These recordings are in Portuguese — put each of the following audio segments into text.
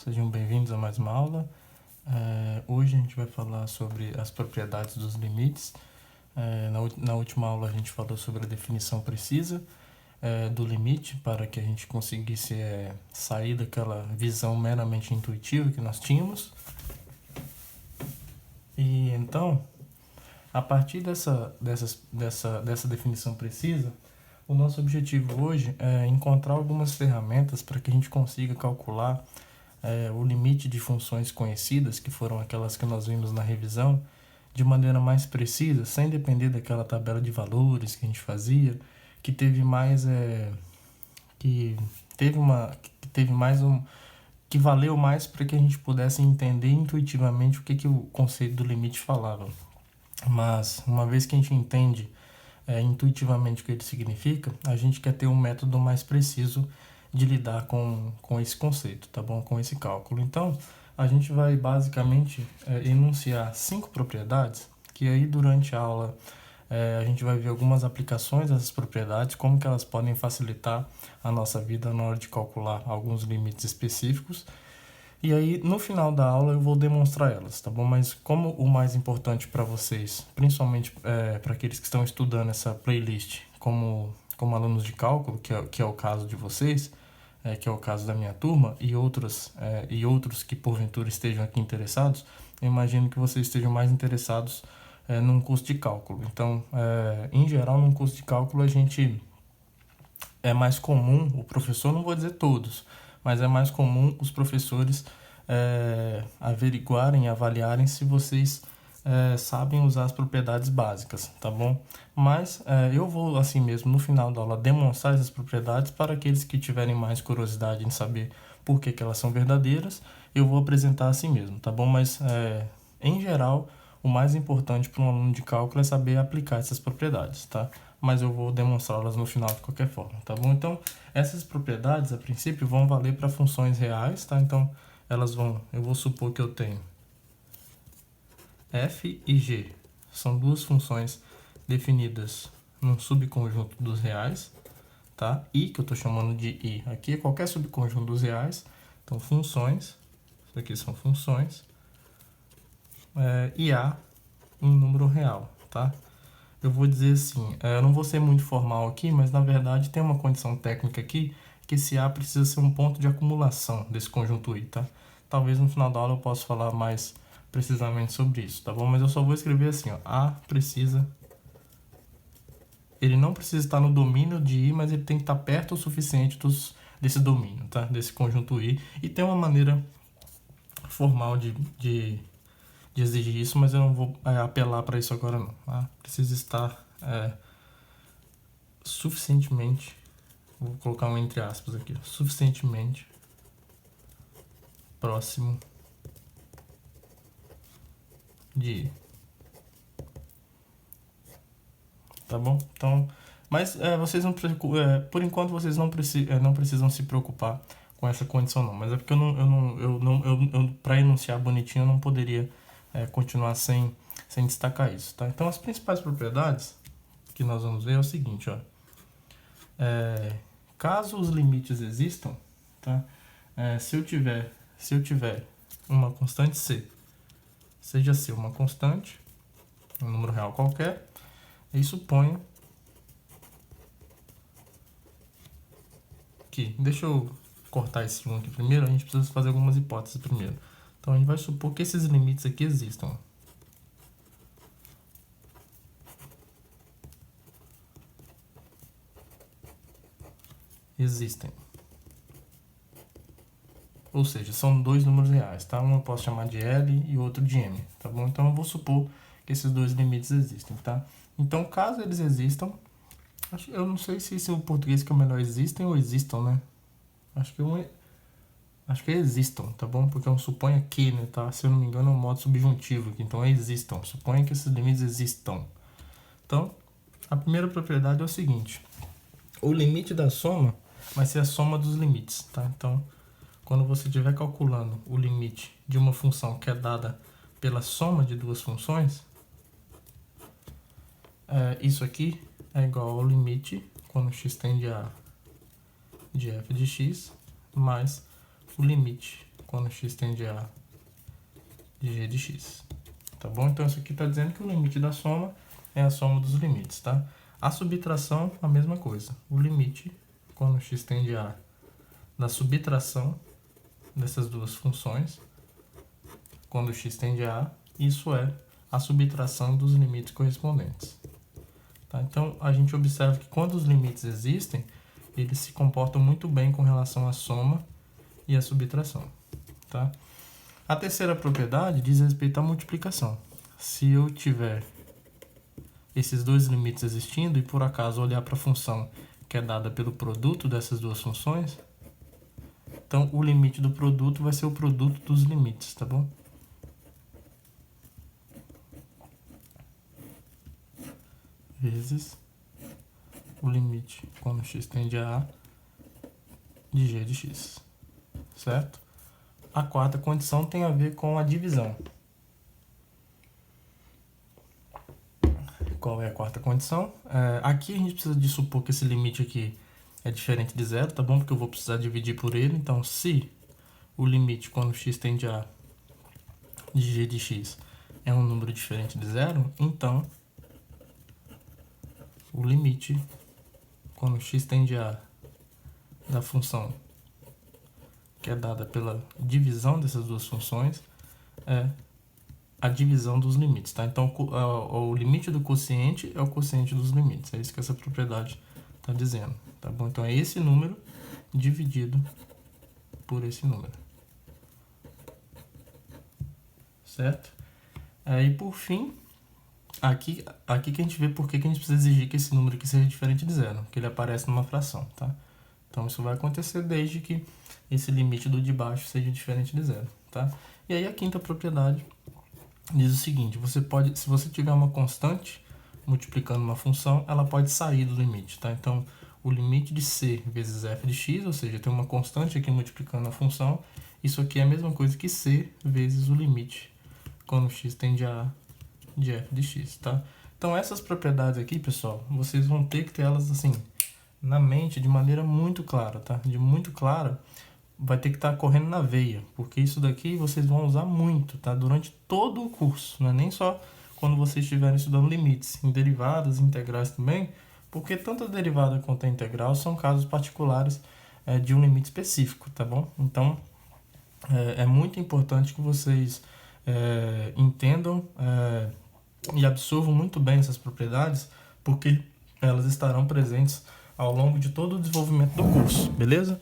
sejam bem-vindos a mais uma aula. Hoje a gente vai falar sobre as propriedades dos limites. Na última aula a gente falou sobre a definição precisa do limite para que a gente conseguisse sair daquela visão meramente intuitiva que nós tínhamos. E então, a partir dessa definição precisa, o nosso objetivo hoje é encontrar algumas ferramentas para que a gente consiga calcular o limite de funções conhecidas, que foram aquelas que nós vimos na revisão, de maneira mais precisa, sem depender daquela tabela de valores que a gente fazia, que teve mais que valeu mais para que a gente pudesse entender intuitivamente o que o conceito do limite falava. Mas uma vez que a gente entende intuitivamente o que ele significa, a gente quer ter um método mais preciso de lidar com esse conceito, tá bom? Com esse cálculo. Então, a gente vai basicamente enunciar 5 propriedades, que aí durante a aula a gente vai ver algumas aplicações dessas propriedades, como que elas podem facilitar a nossa vida na hora de calcular alguns limites específicos. E aí, no final da aula, eu vou demonstrar elas, tá bom? Mas como o mais importante para vocês, principalmente para aqueles que estão estudando essa playlist como alunos de cálculo, que é o caso de vocês, que é o caso da minha turma, e outros que porventura estejam aqui interessados, eu imagino que vocês estejam mais interessados num curso de cálculo. Então, em geral, num curso de cálculo, é mais comum, o professor, não vou dizer todos, mas é mais comum os professores averiguarem, avaliarem se vocês sabem usar as propriedades básicas, tá bom? Mas eu vou, assim mesmo, no final da aula, demonstrar essas propriedades para aqueles que tiverem mais curiosidade em saber por que elas são verdadeiras, eu vou apresentar assim mesmo, tá bom? Mas, em geral, o mais importante para um aluno de cálculo é saber aplicar essas propriedades, tá? Mas eu vou demonstrá-las no final de qualquer forma, tá bom? Então, essas propriedades, a princípio, vão valer para funções reais, tá? Então, eu vou supor que eu tenho f e g, são duas funções definidas num subconjunto dos reais, tá? I, que eu estou chamando de I, aqui é qualquer subconjunto dos reais, então funções, isso aqui são funções, e A, um número real, tá? Eu vou dizer assim, eu não vou ser muito formal aqui, mas na verdade tem uma condição técnica aqui, que esse A precisa ser um ponto de acumulação desse conjunto I, tá? Talvez no final da aula eu possa falar mais precisamente sobre isso, tá bom? Mas eu só vou escrever assim, ó, ele não precisa estar no domínio de I, mas ele tem que estar perto o suficiente desse domínio, tá? Desse conjunto I, e tem uma maneira formal de exigir isso, mas eu não vou apelar para isso agora não, tá? Precisa estar suficientemente, vou colocar um entre aspas aqui, suficientemente próximo de I. Tá bom? Então, mas vocês não por enquanto vocês não precisam se preocupar com essa condição não, mas é porque eu para enunciar bonitinho eu não poderia continuar sem destacar isso, tá? Então as principais propriedades que nós vamos ver é o seguinte, ó. Caso os limites existam, tá? Se eu tiver uma constante c, seja c uma constante, um número real qualquer, e suponho que, deixa eu cortar esse 1 aqui primeiro, a gente precisa fazer algumas hipóteses primeiro. Então a gente vai supor que esses limites aqui existam. Existem. Ou seja, são dois números reais, tá? Um eu posso chamar de L e outro de M, tá bom? Então eu vou supor que esses dois limites existem, tá? Então, caso eles existam, eu não sei se o português que é o melhor existem ou existam, né? Acho que existam, tá bom? Porque eu suponho que, né, tá? Se eu não me engano é um modo subjuntivo aqui, então existam. Suponha que esses limites existam. Então, a primeira propriedade é o seguinte: o limite da soma vai ser a soma dos limites, tá? Então, quando você estiver calculando o limite de uma função que é dada pela soma de duas funções, isso aqui é igual ao limite, quando x tende a de f de x, mais o limite quando x tende a de g de x. Tá bom? Então isso aqui está dizendo que o limite da soma é a soma dos limites, tá? A subtração, a mesma coisa. O limite quando x tende a da subtração dessas duas funções, quando x tende a, isso é a subtração dos limites correspondentes. Tá? Então, a gente observa que quando os limites existem, eles se comportam muito bem com relação à soma e à subtração. Tá? A terceira propriedade diz respeito à multiplicação. Se eu tiver esses dois limites existindo e por acaso olhar para a função que é dada pelo produto dessas duas funções, então o limite do produto vai ser o produto dos limites, tá bom? Vezes o limite quando x tende a de g de x, certo? A quarta condição tem a ver com a divisão. Qual é a quarta condição? Aqui a gente precisa de supor que esse limite aqui é diferente de zero, tá bom? Porque eu vou precisar dividir por ele. Então, se o limite quando x tende a de g de x é um número diferente de zero, então o limite quando x tende a da função que é dada pela divisão dessas duas funções é a divisão dos limites, tá? Então, o limite do quociente é o quociente dos limites. É isso que essa propriedade está dizendo, tá bom? Então, é esse número dividido por esse número. Certo? Aí, por fim, aqui que a gente vê por que a gente precisa exigir que esse número aqui seja diferente de zero, que ele aparece numa fração, tá? Então, isso vai acontecer desde que esse limite do de baixo seja diferente de zero, tá? E aí, a quinta propriedade diz o seguinte: você pode, se você tiver uma constante multiplicando uma função, ela pode sair do limite, tá? Então, o limite de c vezes f de x, ou seja, tem uma constante aqui multiplicando a função, isso aqui é a mesma coisa que c vezes o limite quando x tende a de f de x, tá? Então, essas propriedades aqui, pessoal, vocês vão ter que ter elas, assim, na mente de maneira muito clara, tá? De muito clara, vai ter que estar correndo na veia, porque isso daqui vocês vão usar muito, tá? Durante todo o curso, não é nem só quando vocês estiverem estudando limites, em derivadas, integrais também, porque tanto a derivada quanto a integral são casos particulares de um limite específico, tá bom? Então, é muito importante que vocês entendam e absorvam muito bem essas propriedades, porque elas estarão presentes ao longo de todo o desenvolvimento do curso, beleza?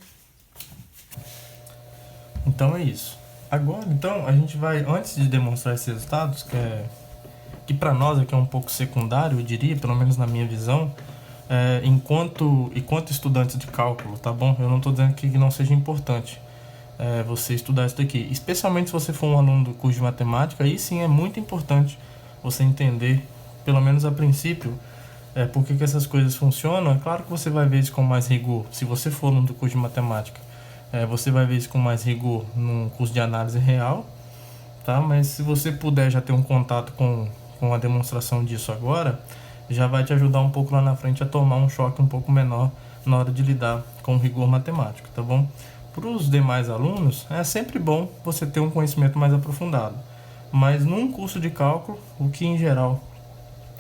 Então é isso. Agora, então, a gente vai, antes de demonstrar esses resultados, que para nós aqui é um pouco secundário, eu diria, pelo menos na minha visão, enquanto estudantes de cálculo, tá bom? Eu não estou dizendo que não seja importante você estudar isso daqui, especialmente se você for um aluno do curso de matemática, aí sim é muito importante você entender, pelo menos a princípio, por que essas coisas funcionam. É claro que você vai ver isso com mais rigor se você for aluno do curso de matemática. Você vai ver isso com mais rigor num curso de análise real, tá? Mas se você puder já ter um contato com a demonstração disso agora, já vai te ajudar um pouco lá na frente a tomar um choque um pouco menor na hora de lidar com o rigor matemático, tá bom? Para os demais alunos, é sempre bom você ter um conhecimento mais aprofundado. Mas num curso de cálculo, o que em geral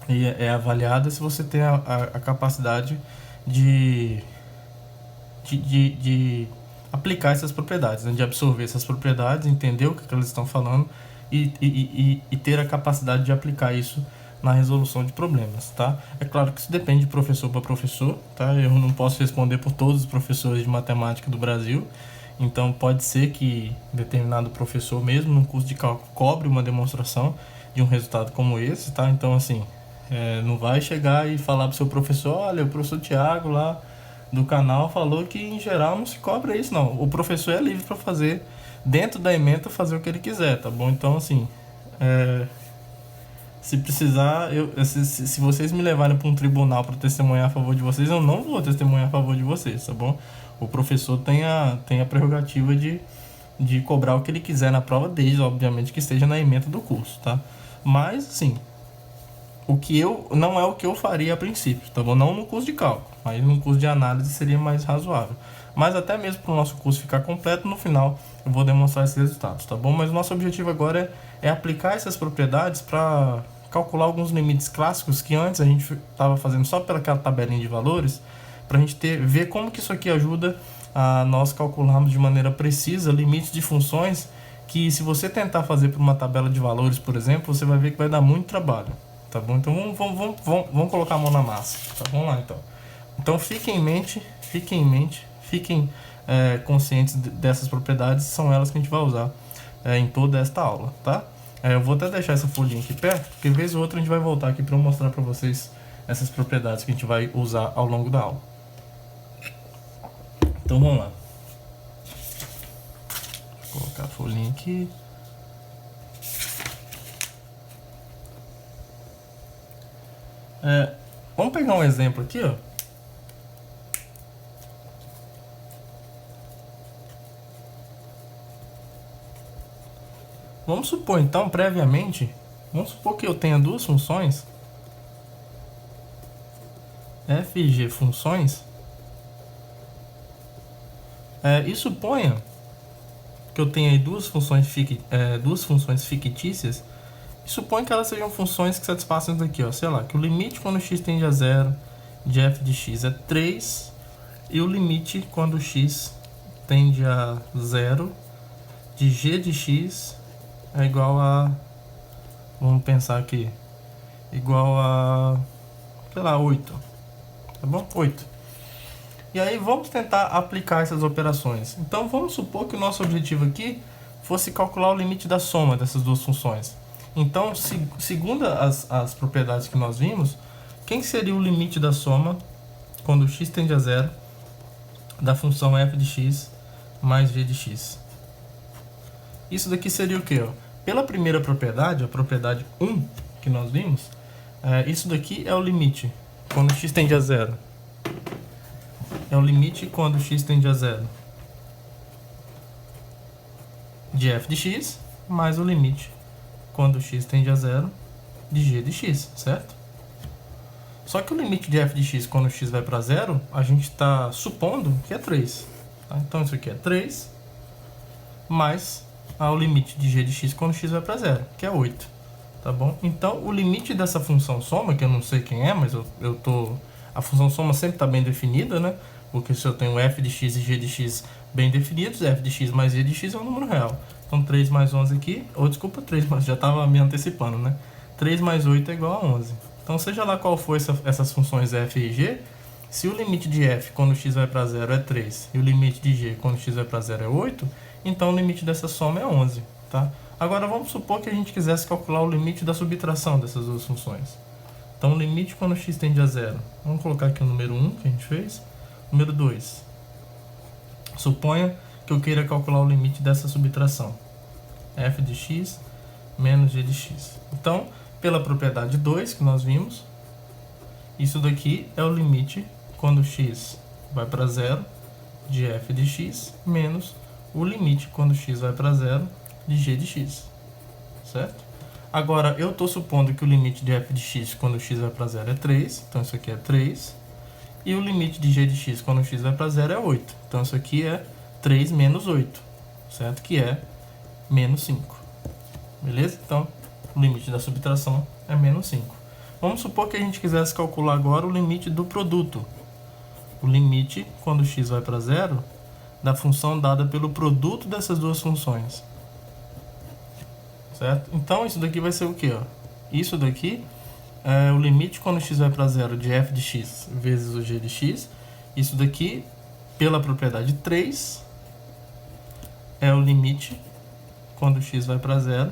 é avaliado é se você tem a capacidade de aplicar essas propriedades, né? De absorver essas propriedades, entender o que elas estão falando e ter a capacidade de aplicar isso na resolução de problemas, tá? É claro que isso depende de professor para professor, tá? Eu não posso responder por todos os professores de matemática do Brasil, então pode ser que determinado professor mesmo no curso de cálculo cobre uma demonstração de um resultado como esse, tá? Então, assim, não vai chegar e falar pro seu professor: olha, o professor Thiago lá do canal falou que em geral não se cobra isso, não. O professor é livre para fazer, dentro da ementa, fazer o que ele quiser, tá bom? Então, assim, se precisar, se vocês me levarem para um tribunal para testemunhar a favor de vocês, eu não vou testemunhar a favor de vocês, tá bom? O professor tem a prerrogativa de cobrar o que ele quiser na prova, desde, obviamente, que esteja na ementa do curso, tá? Mas, assim, não é o que eu faria a princípio, tá bom? Não no curso de cálculo, mas no curso de análise seria mais razoável. Mas até mesmo para o nosso curso ficar completo, no final eu vou demonstrar esses resultados, tá bom? Mas o nosso objetivo agora é aplicar essas propriedades para calcular alguns limites clássicos que antes a gente estava fazendo só pelaquela tabelinha de valores, para a gente ver como que isso aqui ajuda a nós calcularmos de maneira precisa limites de funções que, se você tentar fazer por uma tabela de valores, por exemplo, você vai ver que vai dar muito trabalho, tá bom? Então vamos colocar a mão na massa, tá? Vamos lá então. Então fiquem conscientes dessas propriedades, são elas que a gente vai usar em toda esta aula, tá? Eu vou até deixar essa folhinha aqui perto, porque vez ou outra a gente vai voltar aqui para mostrar para vocês essas propriedades que a gente vai usar ao longo da aula. Então vamos lá. Vou colocar a folhinha aqui. Vamos pegar um exemplo aqui, ó. Vamos supor então, previamente, vamos supor que eu tenha duas funções, f e g funções, e suponha que eu tenha aí duas funções fictícias, e suponha que elas sejam funções que satisfaçam isso aqui, ó, sei lá, que o limite quando x tende a zero de f de x é 3, e o limite quando x tende a zero de g de x é igual a, vamos pensar aqui, igual a, sei lá, 8, tá bom? 8. E aí vamos tentar aplicar essas operações. Então vamos supor que o nosso objetivo aqui fosse calcular o limite da soma dessas duas funções. Então, segundo as propriedades que nós vimos, quem seria o limite da soma quando x tende a zero da função f de x mais g de x? Isso daqui seria o quê? Ó? Pela primeira propriedade, a propriedade 1 que nós vimos, isso daqui é o limite quando x tende a zero. É o limite quando x tende a zero de f de x mais o limite quando x tende a zero de g de x, certo? Só que o limite de f de x quando x vai para zero, a gente está supondo que é 3. Tá? Então isso aqui é 3 mais o limite de g de x quando x vai para zero, que é 8. Tá bom? Então o limite dessa função soma, que eu não sei quem é, mas a função soma sempre está bem definida, né? Porque se eu tenho f de x e g de x bem definidos, f de x mais g de x é um número real. Então 3 mais 11 aqui, desculpa, 3, mas já estava me antecipando, né? 3 mais 8 é igual a 11. Então seja lá qual for essas funções f e g, se o limite de f quando x vai para zero é 3 e o limite de g quando x vai para zero é 8, então o limite dessa soma é 11, tá? Agora vamos supor que a gente quisesse calcular o limite da subtração dessas duas funções. Então o limite quando x tende a zero, vamos colocar aqui o número 1 que a gente fez. Número 2. Suponha que eu queira calcular o limite dessa subtração. F de x menos g de x. Então, pela propriedade 2 que nós vimos, isso daqui é o limite quando x vai para zero de f de x menos o limite quando x vai para zero de g de x. Certo? Agora, eu estou supondo que o limite de f de x quando x vai para zero é 3. Então, isso aqui é 3. E o limite de g de x quando x vai para zero é 8. Então isso aqui é 3 menos 8, certo? Que é menos 5. Beleza? Então o limite da subtração é menos 5. Vamos supor que a gente quisesse calcular agora o limite do produto. O limite, quando x vai para zero, da função dada pelo produto dessas duas funções. Certo? Então isso daqui vai ser o quê? Ó? Isso daqui é o limite quando x vai para zero de f de x vezes o g de x. Isso daqui, pela propriedade 3, é o limite quando x vai para zero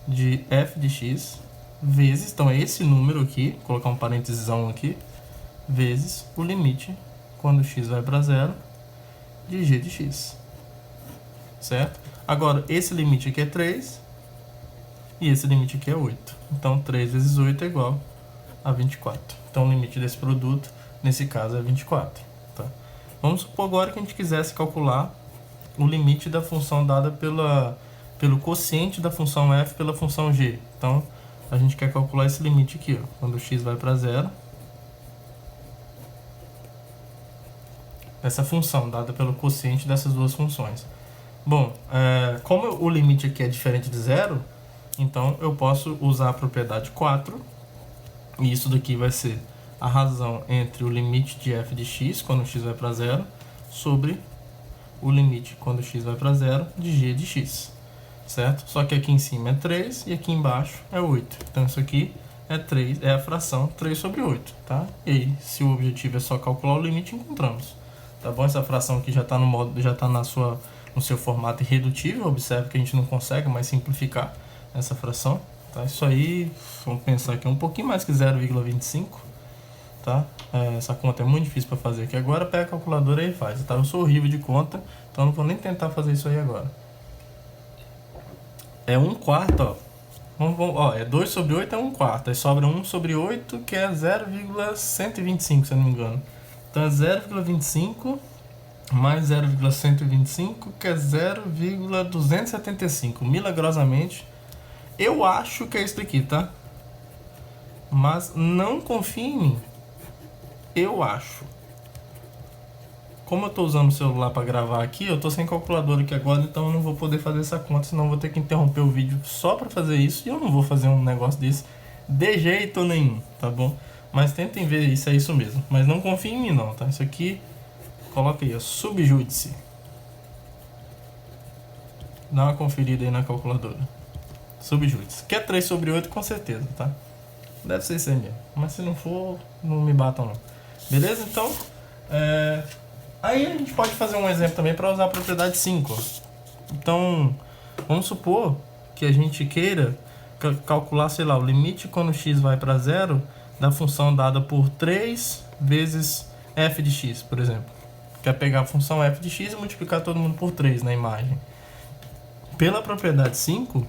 de f de x vezes, então é esse número aqui, vou colocar um parêntesão aqui, vezes o limite quando x vai para zero de g de x. Certo? Agora, esse limite aqui é 3 e esse limite aqui é 8. Então, 3 vezes 8 é igual a 24. Então, o limite desse produto, nesse caso, é 24. Tá? Vamos supor agora que a gente quisesse calcular o limite da função dada pelo quociente da função f pela função g. Então, a gente quer calcular esse limite aqui, ó, quando x vai para zero essa função dada pelo quociente dessas duas funções. Bom, como o limite aqui é diferente de zero, então eu posso usar a propriedade 4, e isso daqui vai ser a razão entre o limite de f de x, quando x vai para zero, sobre o limite, quando x vai para zero, de g de x, certo? Só que aqui em cima é 3 e aqui embaixo é 8. Então isso aqui é 3, é a fração 3 sobre 8, tá? E aí, se o objetivo é só calcular o limite, encontramos. Tá bom? Essa fração aqui já está no modo, já está no seu formato irredutível. Observe que a gente não consegue mais simplificar essa fração, tá? Isso aí, vamos pensar aqui, é um pouquinho mais que 0,25, tá? Essa conta é muito difícil para fazer aqui agora. Pega a calculadora e faz, tá? Eu sou horrível de conta, então não vou nem tentar fazer isso aí agora. É 1/4, ó. É 2 sobre 8 é 1/4. Aí sobra 1 sobre 8, que é 0,125, se eu não me engano. Então é 0,25 mais 0,125, que é 0,275. Milagrosamente, eu acho que é isso daqui, tá? Mas não confie em mim. Eu acho. Como eu estou usando o celular para gravar aqui, eu estou sem calculadora aqui agora, então eu não vou poder fazer essa conta, senão eu vou ter que interromper o vídeo só para fazer isso, e eu não vou fazer um negócio desse de jeito nenhum, tá bom? Mas tentem ver se é isso mesmo. Mas não confie em mim não, tá? Isso aqui, coloca aí, ó, subjúdice. Dá uma conferida aí na calculadora. Subjúdice. Que é 3 sobre 8 com certeza, tá? Deve ser isso aí mesmo. Mas se não for, não me batam não. Beleza? Então, aí a gente pode fazer um exemplo também para usar a propriedade 5. Então, vamos supor que a gente queira calcular, sei lá, o limite quando x vai para zero da função dada por 3 vezes f de x, por exemplo. Quer pegar a função f de x e multiplicar todo mundo por 3 na imagem. Pela propriedade 5,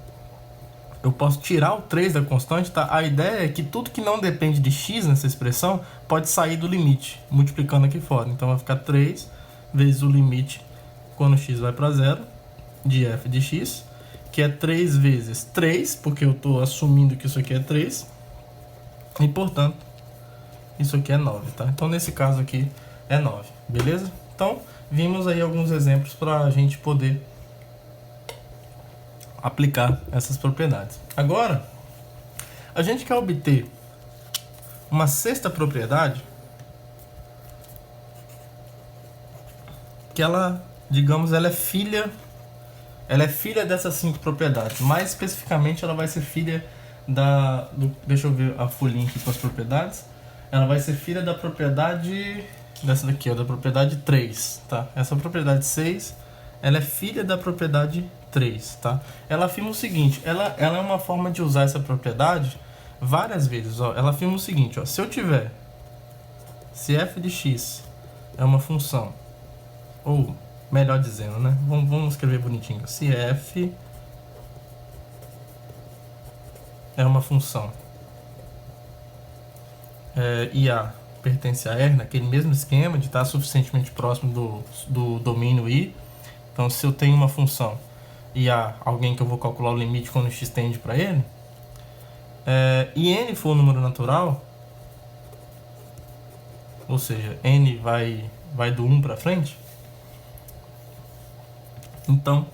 eu posso tirar o 3 da constante, tá? A ideia é que tudo que não depende de x nessa expressão pode sair do limite, multiplicando aqui fora. Então vai ficar 3 vezes o limite quando x vai para zero de f de x, que é 3 vezes 3, porque eu estou assumindo que isso aqui é 3, e portanto isso aqui é 9, tá? Então nesse caso aqui é 9, beleza? Então vimos aí alguns exemplos para a gente poder aplicar essas propriedades. Agora, a gente quer obter uma sexta propriedade que ela, digamos, ela é filha dessas 5 propriedades. Mais especificamente, ela vai ser filha deixa eu ver a folhinha aqui com as propriedades. Ela vai ser filha da propriedade dessa daqui, ó, da propriedade 3, tá? Essa propriedade 6, ela é filha da propriedade 3, tá? Ela afirma o seguinte, ela é uma forma de usar essa propriedade várias vezes, ó. Ela afirma o seguinte, ó, se f de x é uma função, ou melhor dizendo, né? Vamos escrever bonitinho. Se f é uma função e a pertence a R, naquele mesmo esquema de estar suficientemente próximo do domínio I. Então, se eu tenho uma função e há alguém que eu vou calcular o limite quando x tende para ele, e n for um número natural, ou seja, n vai do 1 para frente, então,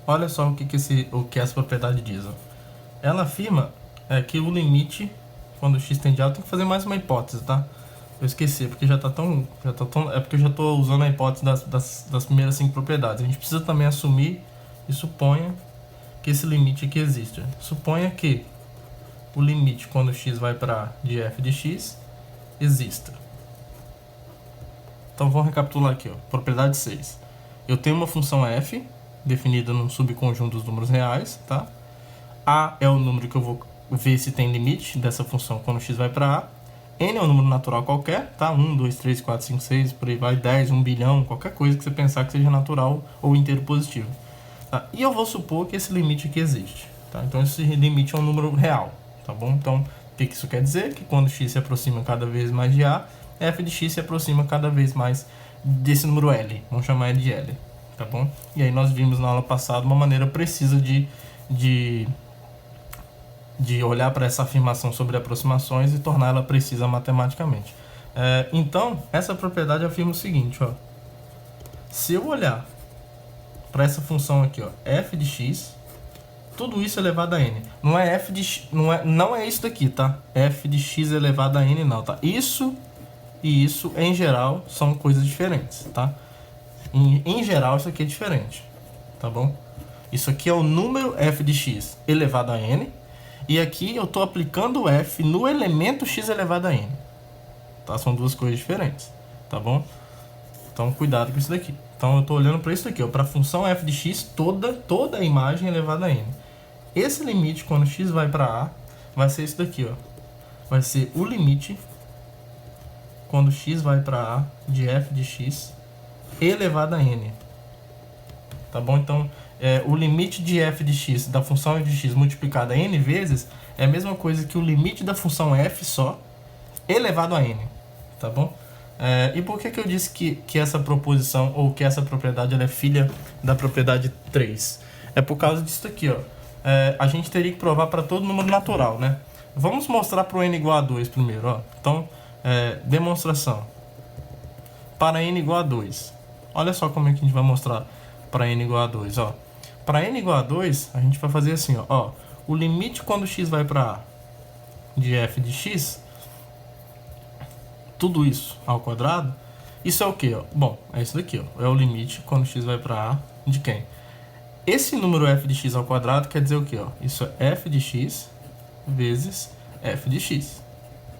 olha só o que essa propriedade diz. Ó. Ela afirma que o limite, quando x tende a alto, tem que fazer mais uma hipótese, tá? Eu esqueci, porque é porque eu já estou usando a hipótese das primeiras 5 propriedades. A gente precisa também assumir e suponha que esse limite aqui existe. Suponha que o limite quando x vai para de f de x exista. Então vamos recapitular aqui, ó. Propriedade 6. Eu tenho uma função f definida num subconjunto dos números reais, tá? A é o número que eu vou ver se tem limite dessa função quando x vai para a. N é um número natural qualquer, tá? 1, 2, 3, 4, 5, 6, por aí vai, 10, 1 bilhão, qualquer coisa que você pensar que seja natural ou inteiro positivo. Tá? E eu vou supor que esse limite aqui existe, tá? Então esse limite é um número real, tá bom? Então o que isso quer dizer? Que quando x se aproxima cada vez mais de A, f de x se aproxima cada vez mais desse número L, vamos chamar ele de L, tá bom? E aí nós vimos na aula passada uma maneira precisa de olhar para essa afirmação sobre aproximações e torná-la precisa matematicamente. Então, essa propriedade afirma o seguinte, ó. se eu olhar para essa função aqui, ó, f de x, tudo isso elevado a n. Não é f de x, não é isso daqui, tá? F de x elevado a n não, tá? Isso e isso, em geral, são coisas diferentes, tá? Em geral, isso aqui é diferente, tá bom? Isso aqui é o número f de x elevado a n, e aqui eu estou aplicando o f no elemento x elevado a n, tá? São duas coisas diferentes, tá bom? Então, cuidado com isso daqui. Então, eu estou olhando para isso daqui, para a função f de x, toda a imagem elevada a n. Esse limite, quando x vai para a, vai ser isso daqui, ó. Vai ser o limite, quando x vai para a, de f de x elevado a n. Tá bom? Então, o limite de f de x, da função f de x multiplicada n vezes, é a mesma coisa que o limite da função f só elevado a n. Tá bom? E por que eu disse que essa proposição, ou que essa propriedade, ela é filha da propriedade 3? É por causa disso aqui, ó. A gente teria que provar para todo número natural, né? Vamos mostrar para o n igual a 2 primeiro, ó. Então, demonstração. Para n igual a 2. Olha só como é que a gente vai mostrar para n igual a 2, ó. Para n igual a 2, a gente vai fazer assim, ó. O limite quando x vai para a de f de x, tudo isso ao quadrado, isso é o que, ó? Bom, é isso daqui, ó. É o limite quando x vai para a de quem? Esse número f de x ao quadrado quer dizer o que, ó? Isso é f de x vezes f de x,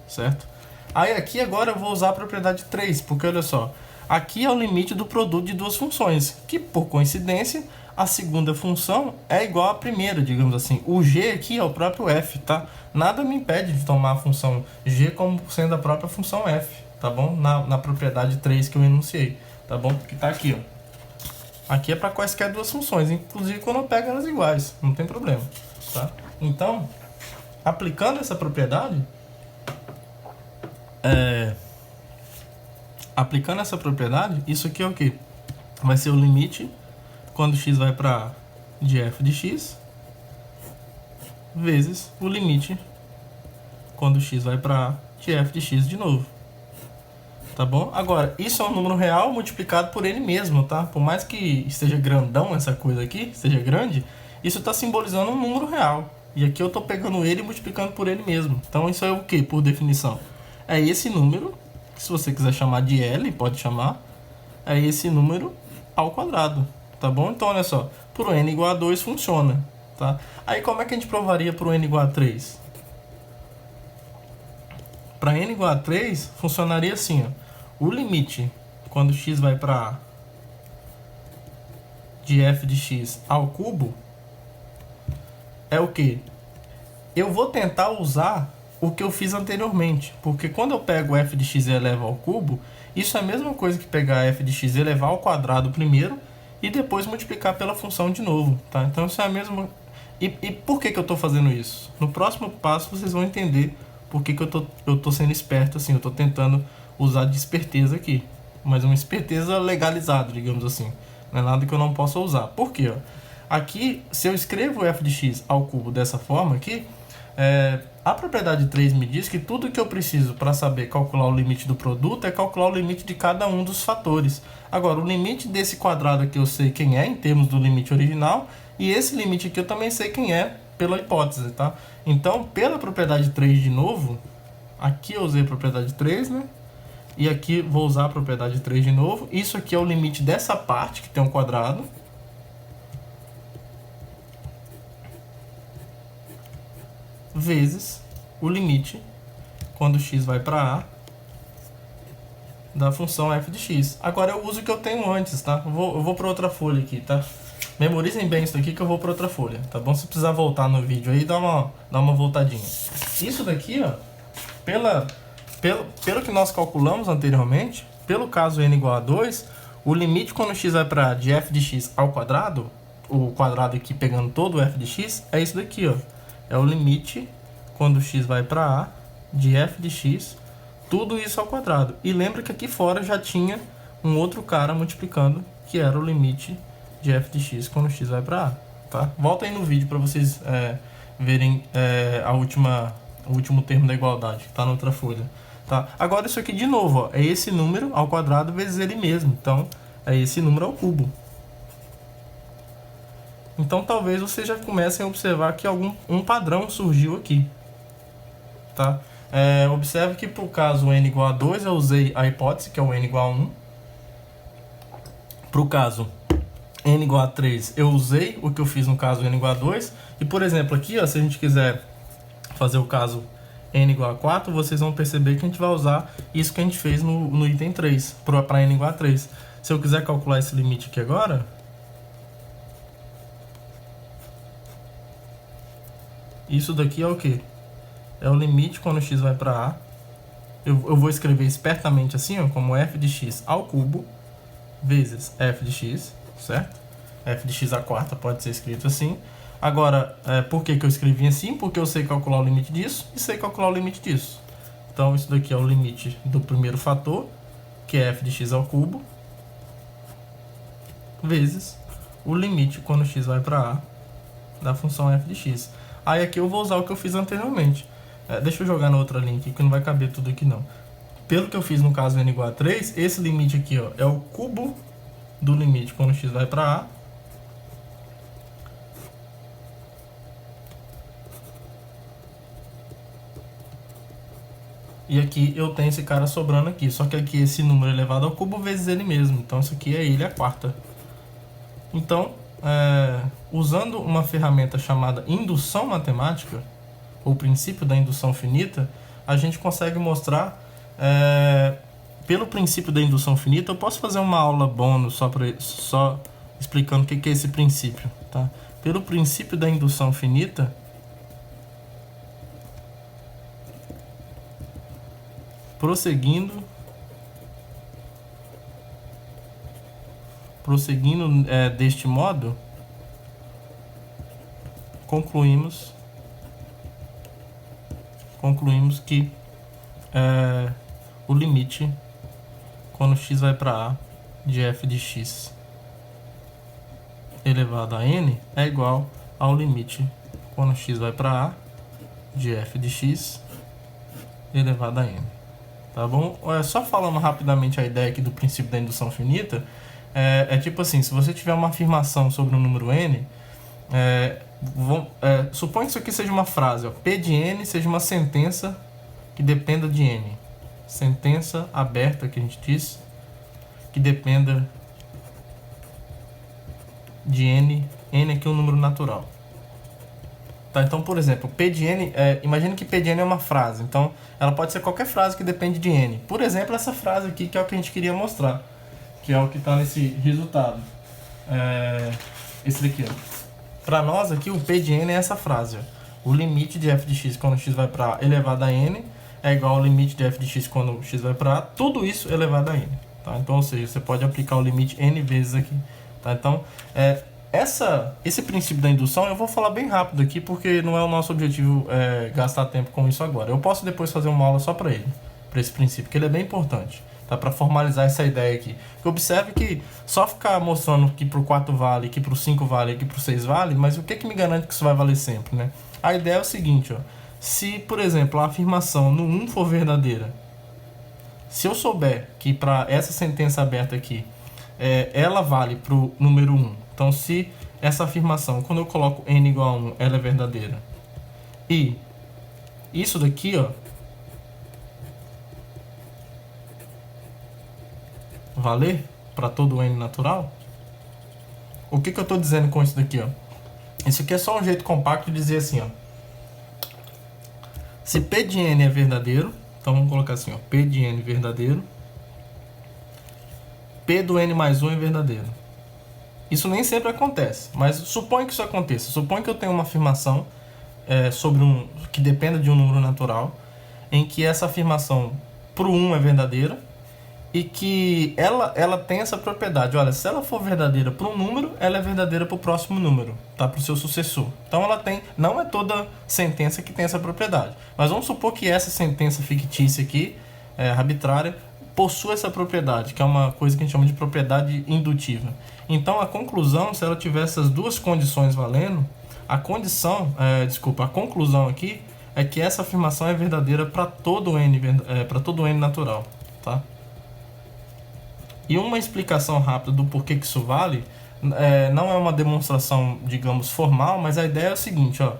certo? Aí aqui agora eu vou usar a propriedade 3, porque olha só, aqui é o limite do produto de duas funções, que por coincidência a segunda função é igual à primeira, digamos assim. O g aqui é o próprio f, tá? Nada me impede de tomar a função g como sendo a própria função f, tá bom? Na propriedade 3 que eu enunciei, tá bom? Que tá aqui, ó. Aqui é para quaisquer duas funções, inclusive quando eu pego elas iguais, não tem problema, tá? Então, aplicando essa propriedade, isso aqui é o que? Vai ser o limite quando x vai para a de f de x vezes o limite quando x vai para a de f de x de novo. Tá bom? Agora, isso é um número real multiplicado por ele mesmo, tá? Por mais que esteja grandão essa coisa aqui, seja grande, isso está simbolizando um número real. E aqui eu estou pegando ele e multiplicando por ele mesmo. Então, isso é o que, por definição? É esse número, que se você quiser chamar de L, pode chamar, é esse número ao quadrado, tá bom? Então, olha só, por n igual a 2 funciona, tá? Aí, como é que a gente provaria por n igual a 3? Para n igual a 3, funcionaria assim, ó. O limite, quando x vai para a de f de x ao cubo, é o que? Eu vou tentar usar o que eu fiz anteriormente, porque quando eu pego f de x e elevo ao cubo, isso é a mesma coisa que pegar f de x e elevar ao quadrado primeiro e depois multiplicar pela função de novo, tá? Então isso é a mesma... E por que eu estou fazendo isso? No próximo passo vocês vão entender por que eu tô sendo esperto assim, eu estou tentando usar de esperteza aqui, mas uma esperteza legalizada, digamos assim. Não é nada que eu não possa usar. Por quê? Ó? Aqui, se eu escrevo f de x ao cubo dessa forma aqui, a propriedade 3 me diz que tudo que eu preciso para saber calcular o limite do produto é calcular o limite de cada um dos fatores. Agora, o limite desse quadrado aqui eu sei quem é, em termos do limite original, e esse limite aqui eu também sei quem é, pela hipótese, tá? Então, pela propriedade 3 de novo, aqui eu usei a propriedade 3, né? E aqui vou usar a propriedade 3 de novo. Isso aqui é o limite dessa parte, que tem um quadrado. Vezes o limite, quando x vai para a, da função f de x. Agora eu uso o que eu tenho antes, tá? Eu vou para outra folha aqui, tá? Memorizem bem isso aqui que eu vou para outra folha, tá bom? Se precisar voltar no vídeo aí, dá uma voltadinha. Isso daqui, ó, pelo que nós calculamos anteriormente, pelo caso n igual a 2, o limite quando x vai para de f de x ao quadrado, o quadrado aqui pegando todo o f de x, é isso daqui, ó. É o limite quando x vai para a de f de x, tudo isso ao quadrado. E lembra que aqui fora já tinha um outro cara multiplicando, que era o limite de f de x quando x vai para a, tá? Volta aí no vídeo para vocês verem o último termo da igualdade, que está na outra folha. Tá? Agora isso aqui de novo, ó, é esse número ao quadrado vezes ele mesmo. Então, é esse número ao cubo. Então talvez vocês já comecem a observar que um padrão surgiu aqui, tá? Observe que para o caso n igual a 2 eu usei a hipótese, que é o n igual a 1. Para o caso n igual a 3 eu usei o que eu fiz no caso n igual a 2. E por exemplo aqui, ó, se a gente quiser fazer o caso n igual a 4, vocês vão perceber que a gente vai usar isso que a gente fez no item 3, para n igual a 3. Se eu quiser calcular esse limite aqui agora, isso daqui é o que? É o limite quando x vai para a. Eu vou escrever espertamente assim, ó, como f de x ao cubo vezes f de x, certo? F de x à quarta pode ser escrito assim. Agora, por que eu escrevi assim? Porque eu sei calcular o limite disso e sei calcular o limite disso. Então, isso daqui é o limite do primeiro fator, que é f de x ao cubo, vezes o limite quando x vai para a da função f de x. Aí aqui eu vou usar o que eu fiz anteriormente. Deixa eu jogar na outra linha aqui, que não vai caber tudo aqui não. Pelo que eu fiz no caso n igual a 3, esse limite aqui, ó, é o cubo do limite quando x vai para a. E aqui eu tenho esse cara sobrando aqui. Só que aqui esse número é elevado ao cubo vezes ele mesmo. Então isso aqui é ele à quarta. Então, usando uma ferramenta chamada indução matemática, ou princípio da indução finita, a gente consegue mostrar, pelo princípio da indução finita, eu posso fazer uma aula bônus só explicando o que é esse princípio, tá? Pelo princípio da indução finita, prosseguindo deste modo, concluímos que o limite quando x vai para a de f de x elevado a n é igual ao limite quando x vai para a de f de x elevado a n. Tá bom? Só falando rapidamente a ideia aqui do princípio da indução finita, tipo assim, se você tiver uma afirmação sobre o número n, suponha que isso aqui seja uma frase, ó, P de n seja uma sentença que dependa de n. Sentença aberta, que a gente diz, que dependa de n. N aqui é um número natural. Tá, então, por exemplo, P de n, imagina que P de n é uma frase, então ela pode ser qualquer frase que depende de n. Por exemplo, essa frase aqui, que é o que a gente queria mostrar, que é o que está nesse resultado. Esse daqui, ó. Para nós aqui, o P de n é essa frase, ó. O limite de f de x quando x vai para a elevado a n é igual ao limite de f de x quando x vai para a, tudo isso elevado a n. Tá? Então, ou seja, você pode aplicar o limite n vezes aqui. Tá? Então, esse princípio da indução eu vou falar bem rápido aqui, porque não é o nosso objetivo gastar tempo com isso agora. Eu posso depois fazer uma aula só para ele, para esse princípio, que ele é bem importante, tá? Para formalizar essa ideia aqui. Observe que só ficar mostrando que para o 4 vale, que para o 5 vale, que para o 6 vale, mas o que me garante que isso vai valer sempre, né? A ideia é o seguinte, ó, se, por exemplo, a afirmação no 1 for verdadeira, se eu souber que para essa sentença aberta aqui, ela vale para o número 1, então se essa afirmação, quando eu coloco n igual a 1, ela é verdadeira, e isso daqui, ó, valer para todo n natural, o que eu estou dizendo com isso daqui, ó? Isso aqui é só um jeito compacto de dizer assim, ó, se P de n é verdadeiro, então vamos colocar assim, ó, P de n verdadeiro, P do n mais 1 é verdadeiro. Isso nem sempre acontece, mas suponha que isso aconteça. Suponha que eu tenha uma afirmação sobre que dependa de um número natural, em que essa afirmação para o 1 é verdadeira, e que ela tem essa propriedade. Olha, se ela for verdadeira para um número, ela é verdadeira para o próximo número, tá? Para o seu sucessor. Então ela tem, não é toda sentença que tem essa propriedade, mas vamos supor que essa sentença fictícia aqui, arbitrária, possui essa propriedade, que é uma coisa que a gente chama de propriedade indutiva. Então a conclusão, se ela tiver essas duas condições valendo, a conclusão aqui é que essa afirmação é verdadeira para todo n natural, tá? E uma explicação rápida do porquê que isso vale, não é uma demonstração, digamos, formal, mas a ideia é o seguinte, ó.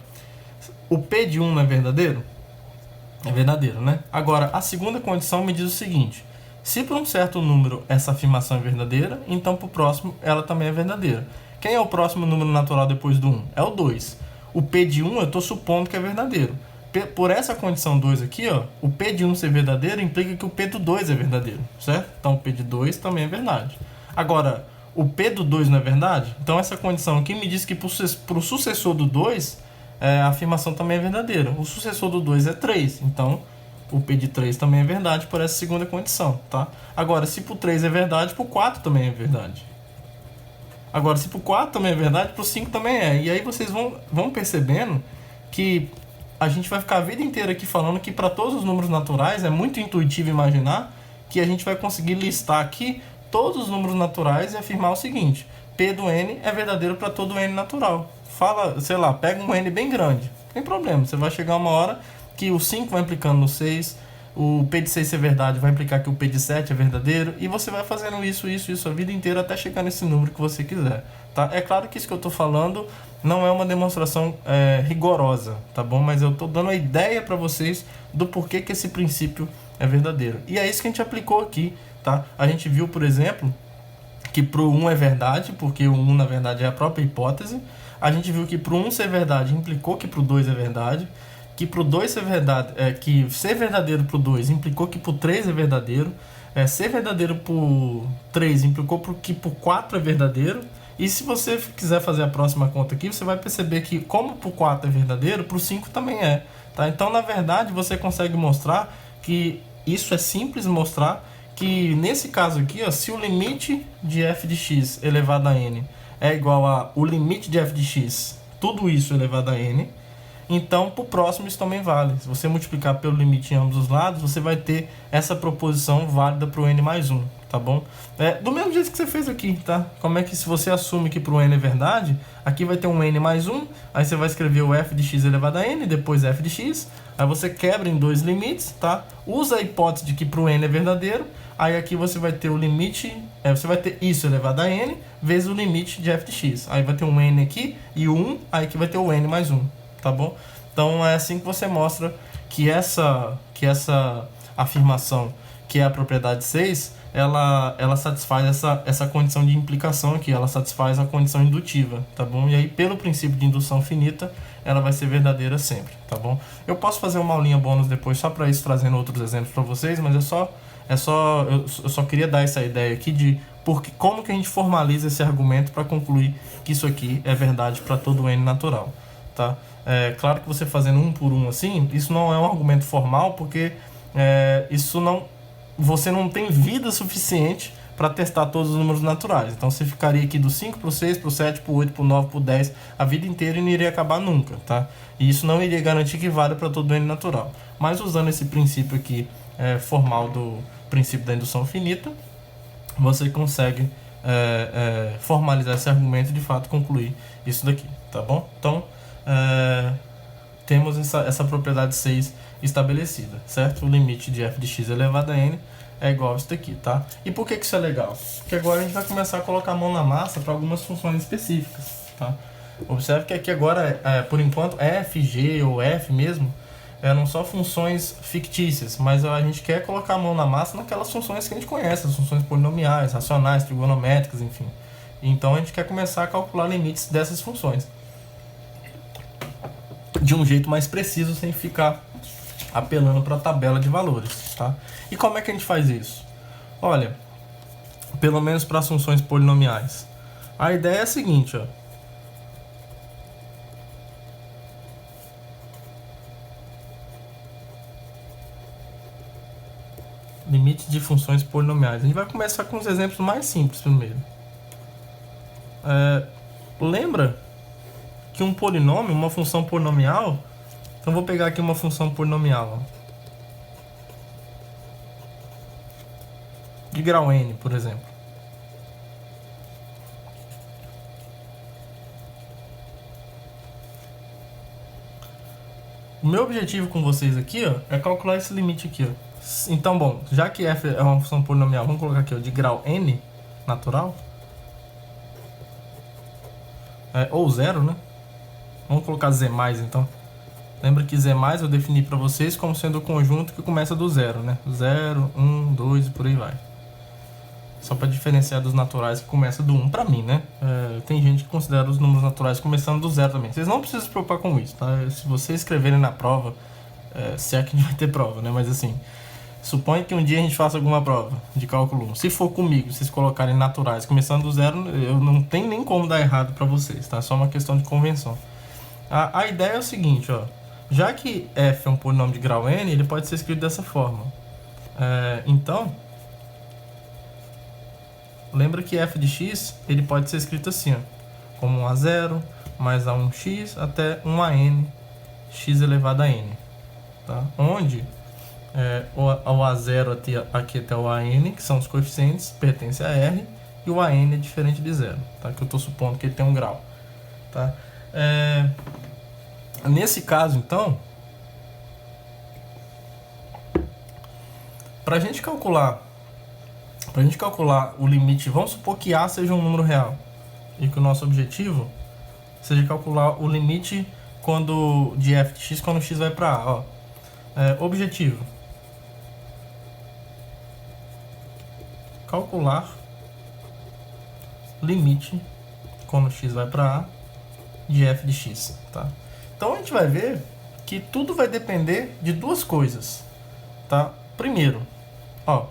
O P de 1 não é verdadeiro? É verdadeiro, né? Agora, a segunda condição me diz o seguinte: se por um certo número essa afirmação é verdadeira, então para o próximo ela também é verdadeira. Quem é o próximo número natural depois do 1? É o 2. O P de 1 eu estou supondo que é verdadeiro. Por essa condição 2 aqui, ó, o P de 1 ser verdadeiro implica que o P do 2 é verdadeiro, certo? Então o P de 2 também é verdade. Agora, o P do 2 não é verdade? Então essa condição aqui me diz que para o sucessor do 2, a afirmação também é verdadeira. O sucessor do 2 é 3, então o P de 3 também é verdade por essa segunda condição, tá? Agora, se pro 3 é verdade, pro 4 também é verdade. Agora, se pro 4 também é verdade, pro 5 também é. E aí vocês vão percebendo que a gente vai ficar a vida inteira aqui falando que para todos os números naturais é muito intuitivo imaginar que a gente vai conseguir listar aqui todos os números naturais e afirmar o seguinte: P do N é verdadeiro para todo N natural. Fala, sei lá, pega um N bem grande. Não tem problema, você vai chegar uma hora que o 5 vai implicando no 6, o P de 6 ser verdade vai implicar que o P de 7 é verdadeiro, e você vai fazendo isso a vida inteira até chegar nesse número que você quiser, tá? É claro que isso que eu estou falando não é uma demonstração rigorosa, tá bom? Mas eu estou dando a ideia para vocês do porquê que esse princípio é verdadeiro. E é isso que a gente aplicou aqui, tá? A gente viu, por exemplo, que pro 1 é verdade, porque o 1 na verdade é a própria hipótese. A gente viu que pro 1 ser verdade implicou que pro 2 é verdade. Que pro 2 ser verdade, que ser verdadeiro pro 2 implicou que pro 3 é verdadeiro. Ser verdadeiro pro 3 implicou que pro 4 é verdadeiro. E se você quiser fazer a próxima conta aqui, você vai perceber que como pro 4 é verdadeiro, pro 5 também é. Tá? Então, na verdade, você consegue mostrar que isso é simples mostrar que nesse caso aqui, ó, se o limite de f de x elevado a n é igual a o limite de f de x, tudo isso elevado a n, então para o próximo isso também vale. Se você multiplicar pelo limite em ambos os lados, você vai ter essa proposição válida para o n mais 1, tá bom? Do mesmo jeito que você fez aqui, tá? Como é que se você assume que para o n é verdade, aqui vai ter um n mais 1, aí você vai escrever o f de x elevado a n, depois f de x, aí você quebra em dois limites, tá? Usa a hipótese de que para o n é verdadeiro, aí aqui você vai ter o limite, você vai ter isso elevado a n, vezes o limite de f de x. Aí vai ter um n aqui e o 1, aí aqui vai ter o n mais 1, tá bom? Então é assim que você mostra que essa afirmação, que é a propriedade 6, ela satisfaz essa condição de implicação aqui, ela satisfaz a condição indutiva, tá bom? E aí, pelo princípio de indução finita, ela vai ser verdadeira sempre, tá bom? Eu posso fazer uma aulinha bônus depois só para isso, trazendo outros exemplos para vocês, mas eu só queria dar essa ideia aqui de como que a gente formaliza esse argumento para concluir que isso aqui é verdade para todo n natural, tá? Claro que você fazendo um por um assim, isso não é um argumento formal, porque você não tem vida suficiente para testar todos os números naturais. Então você ficaria aqui do 5 para o 6, para o 7, para o 8, para o 9, para o 10 a vida inteira e não iria acabar nunca, tá? E isso não iria garantir que vale para todo n natural. Mas usando esse princípio aqui formal do princípio da indução finita, você consegue formalizar esse argumento e de fato concluir isso daqui, tá bom? Então temos essa propriedade 6 estabelecida, certo? O limite de f de x elevado a n é igual a isso daqui, tá? E por que isso é legal? Porque agora a gente vai começar a colocar a mão na massa para algumas funções específicas, tá? Observe que aqui agora, por enquanto, f, g ou f mesmo, não são funções fictícias, mas a gente quer colocar a mão na massa naquelas funções que a gente conhece, as funções polinomiais, racionais, trigonométricas, enfim. Então a gente quer começar a calcular limites dessas funções de um jeito mais preciso, sem ficar apelando para a tabela de valores, tá? E como é que a gente faz isso? Olha, pelo menos para as funções polinomiais, a ideia é a seguinte, ó. Limite de funções polinomiais. A gente vai começar com os exemplos mais simples primeiro. Lembra que um polinômio, uma função polinomial, então vou pegar aqui uma função polinomial, ó, de grau n, por exemplo. O meu objetivo com vocês aqui, ó, é calcular esse limite aqui, ó. Então, bom, já que f é uma função polinomial, vamos colocar aqui, ó, de grau n, natural. Ou zero, né? Vamos colocar z mais, então. Lembra que z mais eu defini para vocês como sendo o conjunto que começa do zero, né? 0, 1, 2 e por aí vai. Só para diferenciar dos naturais que começa do 1 para mim, né? Tem gente que considera os números naturais começando do zero também. Vocês não precisam se preocupar com isso, tá? Se vocês escreverem na prova, se é que vai ter prova, né? Mas assim, suponha que um dia a gente faça alguma prova de cálculo 1. Se for comigo, vocês colocarem naturais começando do zero, eu não tenho nem como dar errado para vocês, tá? É só uma questão de convenção. A ideia é o seguinte, ó. Já que f é um polinômio de grau n, ele pode ser escrito dessa forma. Então, lembra que f de x ele pode ser escrito assim, ó, como 1 a 0 mais a1x até 1 a n x elevado a n. Tá? Onde o a0 aqui até o an, que são os coeficientes, pertence a r, e o an é diferente de zero, tá? Que eu estou supondo que ele tem um grau. Tá? Nesse caso, então, para a gente calcular o limite, vamos supor que a seja um número real e que o nosso objetivo seja calcular o limite de f de x quando x vai para a. Ó. Objetivo: calcular limite quando x vai para a de f de x. Tá? Então a gente vai ver que tudo vai depender de duas coisas. Tá? Primeiro, ó,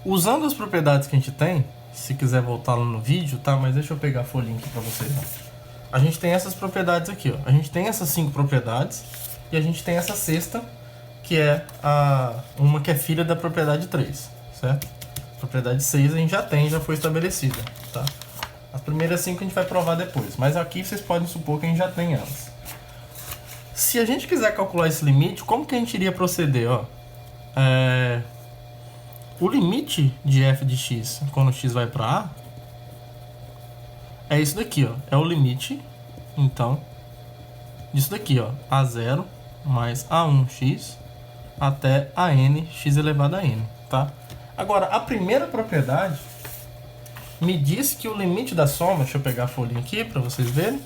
usando as propriedades que a gente tem, se quiser voltar lá no vídeo, tá? Mas deixa eu pegar a folhinha aqui para vocês. A gente tem essas propriedades aqui, ó. A gente tem essas 5 propriedades e a gente tem essa sexta, que é uma que é filha da propriedade 3, certo? A propriedade 6 a gente já foi estabelecida, tá? As primeiras 5 a gente vai provar depois, mas aqui vocês podem supor que a gente já tem elas. Se a gente quiser calcular esse limite, como que a gente iria proceder, ó? O limite de f de x quando x vai para a é isso daqui, ó. É o limite, então, disso daqui, ó. A0 mais a1x até a n x elevado a n, tá? Agora, a primeira propriedade me diz que o limite da soma, deixa eu pegar a folhinha aqui para vocês verem,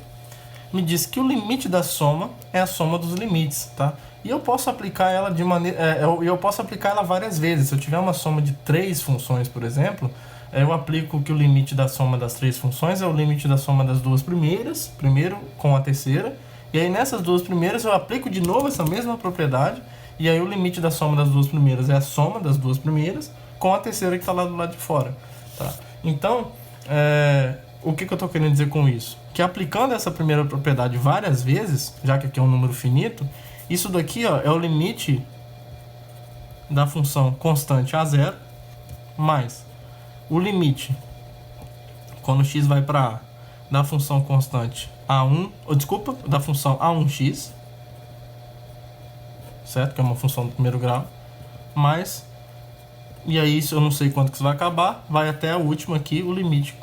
me diz que o limite da soma é a soma dos limites, tá? E eu posso aplicar ela eu posso aplicar ela várias vezes. Se eu tiver uma soma de 3 funções, por exemplo, eu aplico que o limite da soma das 3 funções é o limite da soma das duas primeiras, primeiro com a terceira, e aí nessas duas primeiras eu aplico de novo essa mesma propriedade, e aí o limite da soma das duas primeiras é a soma das duas primeiras com a terceira que está lá do lado de fora. Tá? Então, o que eu estou querendo dizer com isso? Que aplicando essa primeira propriedade várias vezes, já que aqui é um número finito, isso daqui, ó, é o limite da função constante a0 mais o limite quando x vai para a da função constante da função a1x, certo? Que é uma função do primeiro grau, mais, e aí isso eu não sei quanto que isso vai acabar, vai até a última aqui, o limite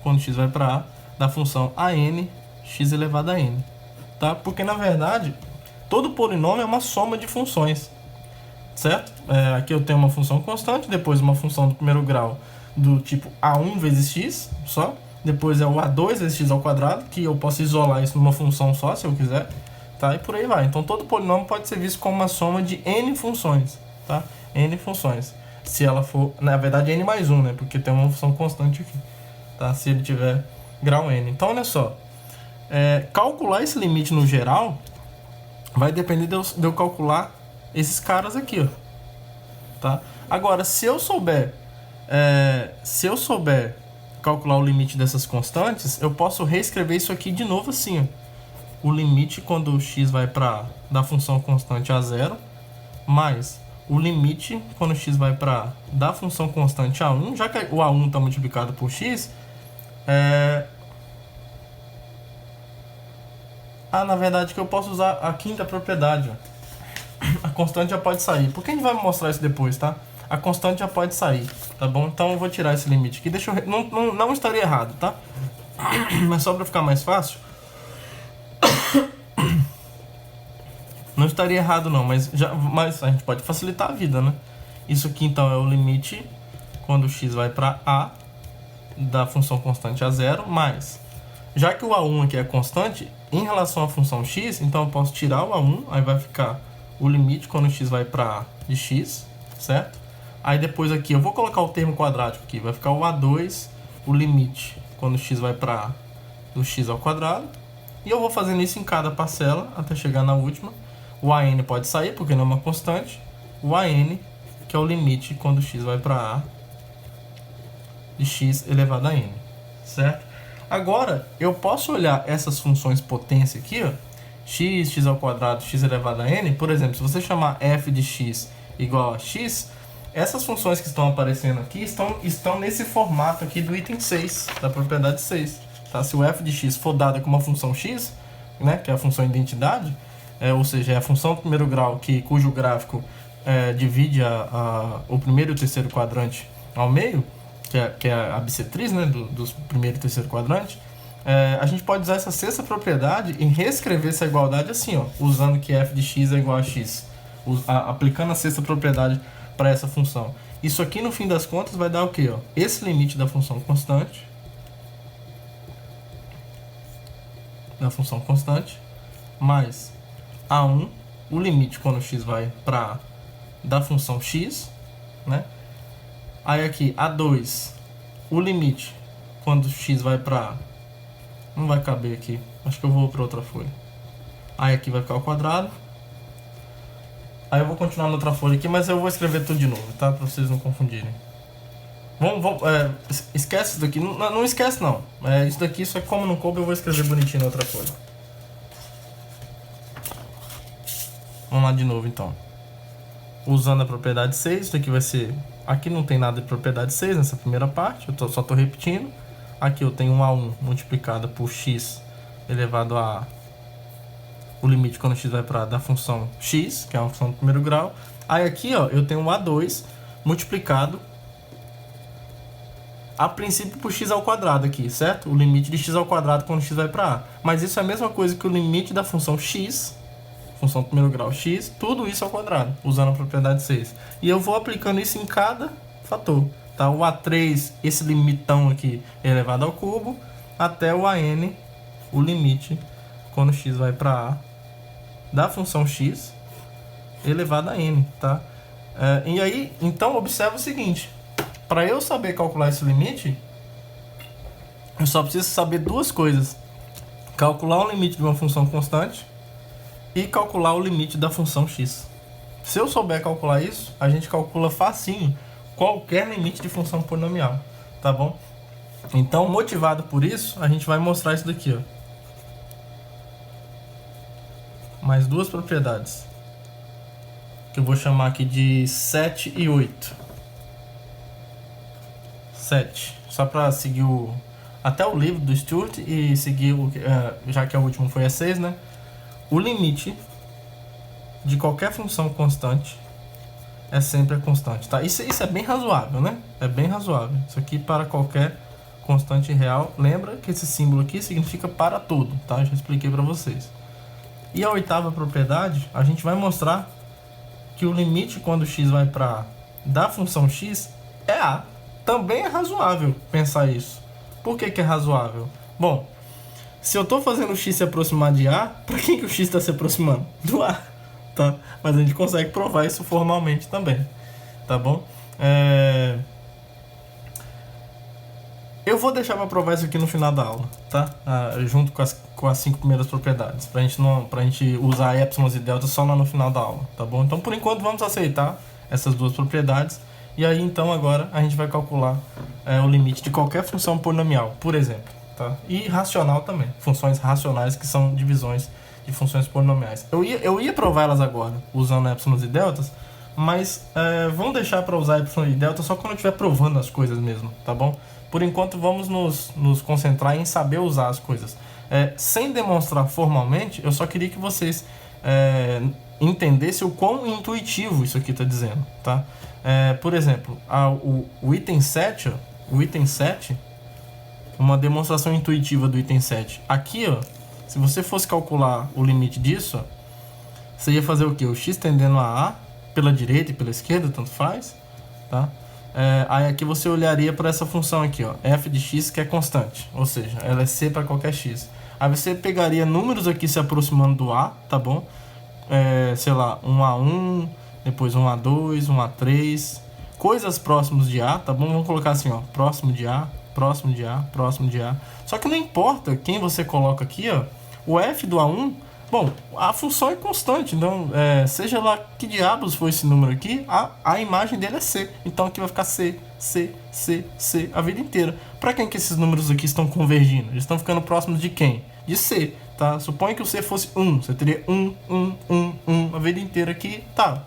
quando x vai para a da função an x elevado a n, tá? Porque na verdade todo polinômio é uma soma de funções, certo? Aqui eu tenho uma função constante, depois uma função do primeiro grau do tipo a1 vezes x só, depois é o a2 vezes x ao quadrado, que eu posso isolar isso numa função só se eu quiser, tá? E por aí vai. Então todo polinômio pode ser visto como uma soma de n funções, tá? N funções. Se ela for, na verdade, n mais 1, né? Porque tem uma função constante aqui, tá? Se ele tiver grau n. Então, olha só. Calcular esse limite no geral vai depender de eu calcular esses caras aqui, ó. Tá? Agora, se eu souber calcular o limite dessas constantes, eu posso reescrever isso aqui de novo assim, ó. O limite quando o x vai para da função constante a0 mais o limite quando x vai para da função constante a1, já que o a1 está multiplicado por x, na verdade que eu posso usar a quinta propriedade, ó. A constante já pode sair, porque a gente vai mostrar isso depois, tá? A constante já pode sair, tá bom? Então eu vou tirar esse limite aqui, deixa eu... não estaria errado, tá? Mas só para ficar mais fácil, não estaria errado não, mas a gente pode facilitar a vida, né? Isso aqui então é o limite quando x vai para a da função constante a zero, mais, já que o a1 aqui é constante, em relação à função x, então eu posso tirar o a1, aí vai ficar o limite quando x vai para a de x, certo? Aí depois aqui, eu vou colocar o termo quadrático aqui, vai ficar o a2, o limite quando x vai para a do x ao quadrado, e eu vou fazendo isso em cada parcela até chegar na última. O an pode sair porque não é uma constante, o an, que é o limite quando x vai para a de x elevado a n, certo? Agora, eu posso olhar essas funções potência aqui, ó, x, x ao quadrado, x elevado a n, por exemplo, se você chamar f de x igual a x, essas funções que estão aparecendo aqui estão nesse formato aqui do item 6, da propriedade 6. Tá? Se o f de x for dada como uma função x, né, que é a função identidade, ou seja, é a função do primeiro grau cujo gráfico divide o primeiro e o terceiro quadrante ao meio, que é a bissetriz, né, dos primeiro e terceiro quadrante, a gente pode usar essa sexta propriedade e reescrever essa igualdade assim, ó, usando que f de x é igual a x, aplicando a sexta propriedade para essa função. Isso aqui, no fim das contas, vai dar o quê? Ó? Esse limite da função constante, mais a1, o limite quando x vai para da função x, né? Aí aqui, a2, o limite quando x vai para... Não vai caber aqui, acho que eu vou para outra folha. Aí aqui vai ficar o quadrado. Aí eu vou continuar na outra folha aqui, mas eu vou escrever tudo de novo, tá? Para vocês não confundirem. Esquece isso daqui, não esquece não. Isso daqui, só que como não coube, eu vou escrever bonitinho na outra folha. Vamos lá de novo então. Usando a propriedade 6, isso daqui vai ser... Aqui não tem nada de propriedade 6 nessa primeira parte, só estou repetindo. Aqui eu tenho um a1 multiplicado por x elevado a o limite quando x vai para da função x, que é uma função do primeiro grau. Aí aqui, ó, eu tenho um a2 multiplicado a princípio por x ao quadrado aqui, certo? O limite de x ao quadrado quando x vai para a. Mas isso é a mesma coisa que o limite da função x, função do primeiro grau x, tudo isso ao quadrado, usando a propriedade 6. E eu vou aplicando isso em cada fator. Tá? O a3, esse limitão aqui elevado ao cubo, até o an, o limite quando x vai para a da função x elevado a n, tá? E aí, então, observa o seguinte, para eu saber calcular esse limite, eu só preciso saber duas coisas: calcular o limite de uma função constante e calcular o limite da função x. Se eu souber calcular isso, a gente calcula facinho qualquer limite de função polinomial, tá bom? Então, motivado por isso, a gente vai mostrar isso daqui, ó. Mais duas propriedades, que eu vou chamar aqui de 7 e 8. 7, só para seguir até o livro do Stuart e seguir, já que a última foi a 6, né? O limite de qualquer função constante é sempre a constante, tá? Isso é bem razoável, né? É bem razoável. Isso aqui para qualquer constante real. Lembra que esse símbolo aqui significa para todo, tá? Eu já expliquei para vocês. E a oitava propriedade, a gente vai mostrar que o limite quando x vai para da função x é a. Também é razoável pensar isso. Por que é razoável? Bom, se eu estou fazendo o x se aproximar de a, para quem que o x está se aproximando? Do a, tá? Mas a gente consegue provar isso formalmente também, tá bom? Eu vou deixar para provar isso aqui no final da aula, tá? Junto com as 5 primeiras propriedades, pra gente usar épsilons e deltas só lá no final da aula, tá bom? Então, por enquanto, vamos aceitar essas duas propriedades. E aí, então, agora a gente vai calcular o limite de qualquer função polinomial, por exemplo, tá? E racional também, funções racionais que são divisões de funções polinomiais. Eu ia provar elas agora, usando épsilons e deltas, mas vamos deixar para usar epsilon e delta só quando eu estiver provando as coisas mesmo, tá bom? Por enquanto, vamos nos concentrar em saber usar as coisas. Sem demonstrar formalmente, eu só queria que vocês entendessem o quão intuitivo isso aqui está dizendo, tá? Por exemplo, o item 7, ó, uma demonstração intuitiva do item 7. Aqui, ó, se você fosse calcular o limite disso, ó, você ia fazer o quê? O x tendendo a pela direita e pela esquerda, tanto faz, tá? Aí aqui você olharia para essa função aqui, ó, f de x, que é constante, ou seja, ela é c para qualquer x. Aí você pegaria números aqui se aproximando do a, tá bom? Sei lá, 1 a 1, depois 1 a 2, 1 a 3, coisas próximas de a, tá bom? Vamos colocar assim, ó, próximo de a, próximo de a, próximo de a. Só que não importa quem você coloca aqui, ó, o f do a1, bom, a função é constante, então seja lá que diabos for esse número aqui, a imagem dele é c. Então aqui vai ficar c, c, c, c a vida inteira. Para quem que esses números aqui estão convergindo? Eles estão ficando próximos de quem? De c, tá? Suponha que o c fosse 1, você teria 1, 1, 1, 1 a vida inteira aqui, tá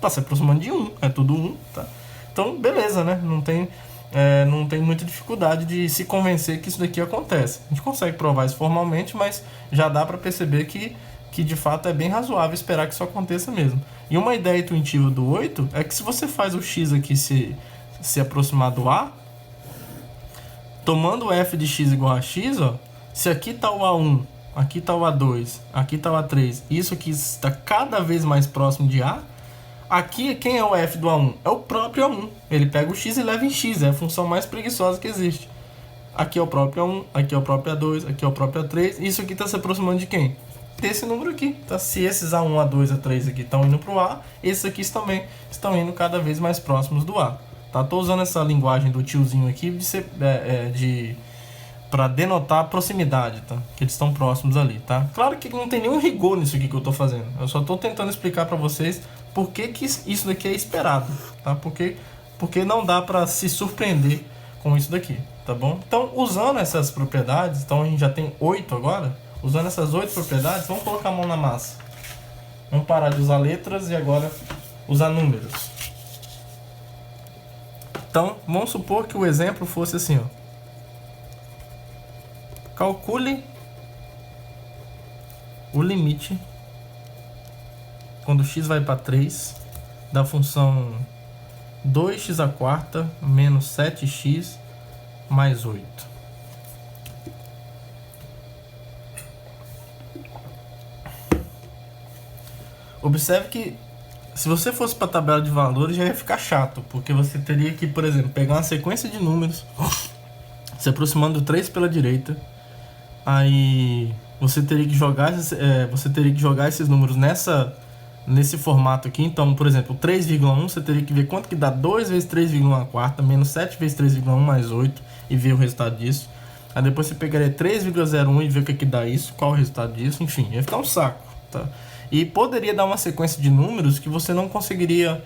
se aproximando de 1, é tudo 1, tá? Então, beleza, né? Não tem muita dificuldade de se convencer que isso daqui acontece. A gente consegue provar isso formalmente, mas já dá para perceber que de fato é bem razoável esperar que isso aconteça mesmo. E uma ideia intuitiva do 8 é que se você faz o x aqui se aproximar do a, tomando f de x igual a x, ó, se aqui está o a1, aqui está o a2, aqui está o a3, e isso aqui está cada vez mais próximo de a, aqui, quem é o f do A1? É o próprio A1. Ele pega o x e leva em x. É a função mais preguiçosa que existe. Aqui é o próprio A1, aqui é o próprio A2, aqui é o próprio A3. Isso aqui está se aproximando de quem? Desse número aqui. Tá? Se esses A1, A2, A3 aqui estão indo para o A, esses aqui também estão indo cada vez mais próximos do A. Tá? Tô usando essa linguagem do tiozinho aqui para denotar a proximidade, tá? Que eles estão próximos ali, tá? Claro que não tem nenhum rigor nisso aqui que eu tô fazendo. Eu só tô tentando explicar para vocês por que isso daqui é esperado, tá? Porque não dá para se surpreender com isso daqui, tá bom? Então, usando essas propriedades, então a gente já tem 8 agora. Usando essas 8 propriedades, vamos colocar a mão na massa. Vamos parar de usar letras e agora usar números. Então, vamos supor que o exemplo fosse assim, ó. Calcule o limite quando x vai para 3 da função 2x² menos 7x mais 8. Observe que se você fosse para a tabela de valores já ia ficar chato, porque você teria que, por exemplo, pegar uma sequência de números se aproximando do 3 pela direita. Aí você teria que jogar esses números nesse formato aqui. Então, por exemplo, 3,1 você teria que ver quanto que dá 2 vezes 3,1² menos 7 vezes 3,1 mais 8 e ver o resultado disso. Aí depois você pegaria 3,01 e ver o que dá isso, qual o resultado disso, enfim, ia ficar um saco, tá? E poderia dar uma sequência de números que você não conseguiria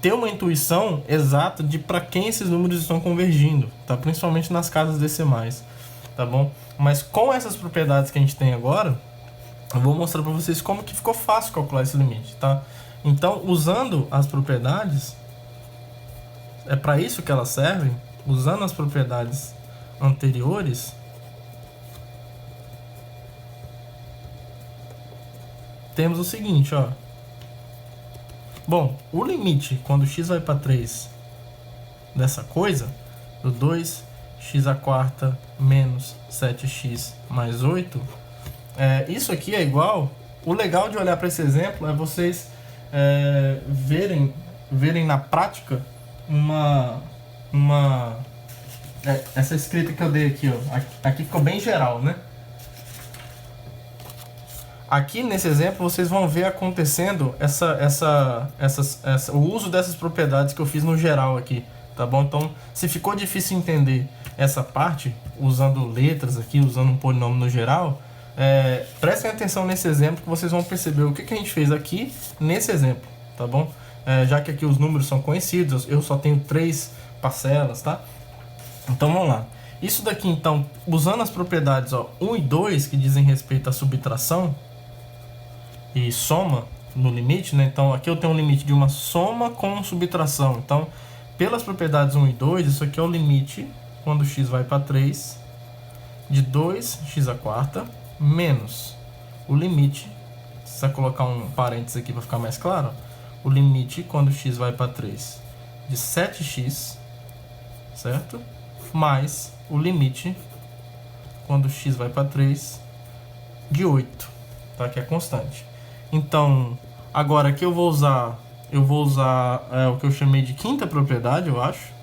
ter uma intuição exata de para quem esses números estão convergindo, tá? Principalmente nas casas decimais, tá bom? Mas com essas propriedades que a gente tem agora, eu vou mostrar para vocês como que ficou fácil calcular esse limite, tá? Então, usando as propriedades, é para isso que elas servem. Usando as propriedades anteriores, temos o seguinte, ó. Bom, o limite quando x vai para 3 dessa coisa, do 2x² menos 7x mais 8, isso aqui é igual. O legal de olhar para esse exemplo é vocês verem na prática essa escrita que eu dei aqui, ó. Aqui ficou bem geral, né? Aqui nesse exemplo vocês vão ver acontecendo o uso dessas propriedades que eu fiz no geral aqui, tá bom? Então, se ficou difícil entender essa parte, usando letras aqui, usando um polinômio no geral, prestem atenção nesse exemplo que vocês vão perceber o que a gente fez aqui nesse exemplo, tá bom? Já que aqui os números são conhecidos, eu só tenho 3 parcelas, tá? Então vamos lá. Isso daqui então, usando as propriedades 1 e 2 que dizem respeito à subtração e soma no limite, né? Então aqui eu tenho um limite de uma soma com subtração. Então, pelas propriedades 1 e 2, isso aqui é o limite quando x vai para 3 de 2x² menos o limite, se eu colocar um parênteses aqui para ficar mais claro, o limite quando x vai para 3 de 7x, certo? Mais o limite quando x vai para 3 de 8, tá? Que é constante. Então, agora aqui eu vou usar o que eu chamei de quinta propriedade, eu acho,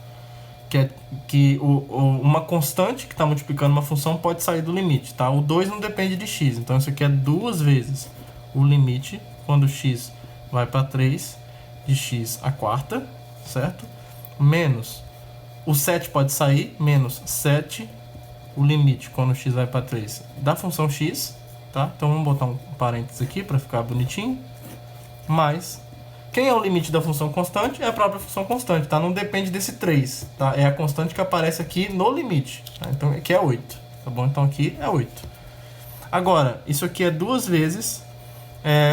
que uma constante que está multiplicando uma função pode sair do limite, tá? O 2 não depende de x, então isso aqui é 2 vezes o limite quando x vai para 3 de x à quarta, certo? Menos o 7 pode sair, menos 7 o limite quando x vai para 3 da função x, tá? Então vamos botar um parênteses aqui para ficar bonitinho, mais... Quem é o limite da função constante? É a própria função constante, tá? Não depende desse 3, tá? É a constante que aparece aqui no limite, tá? Então aqui é 8, tá bom? Então aqui é 8. Agora, isso aqui é 2 vezes,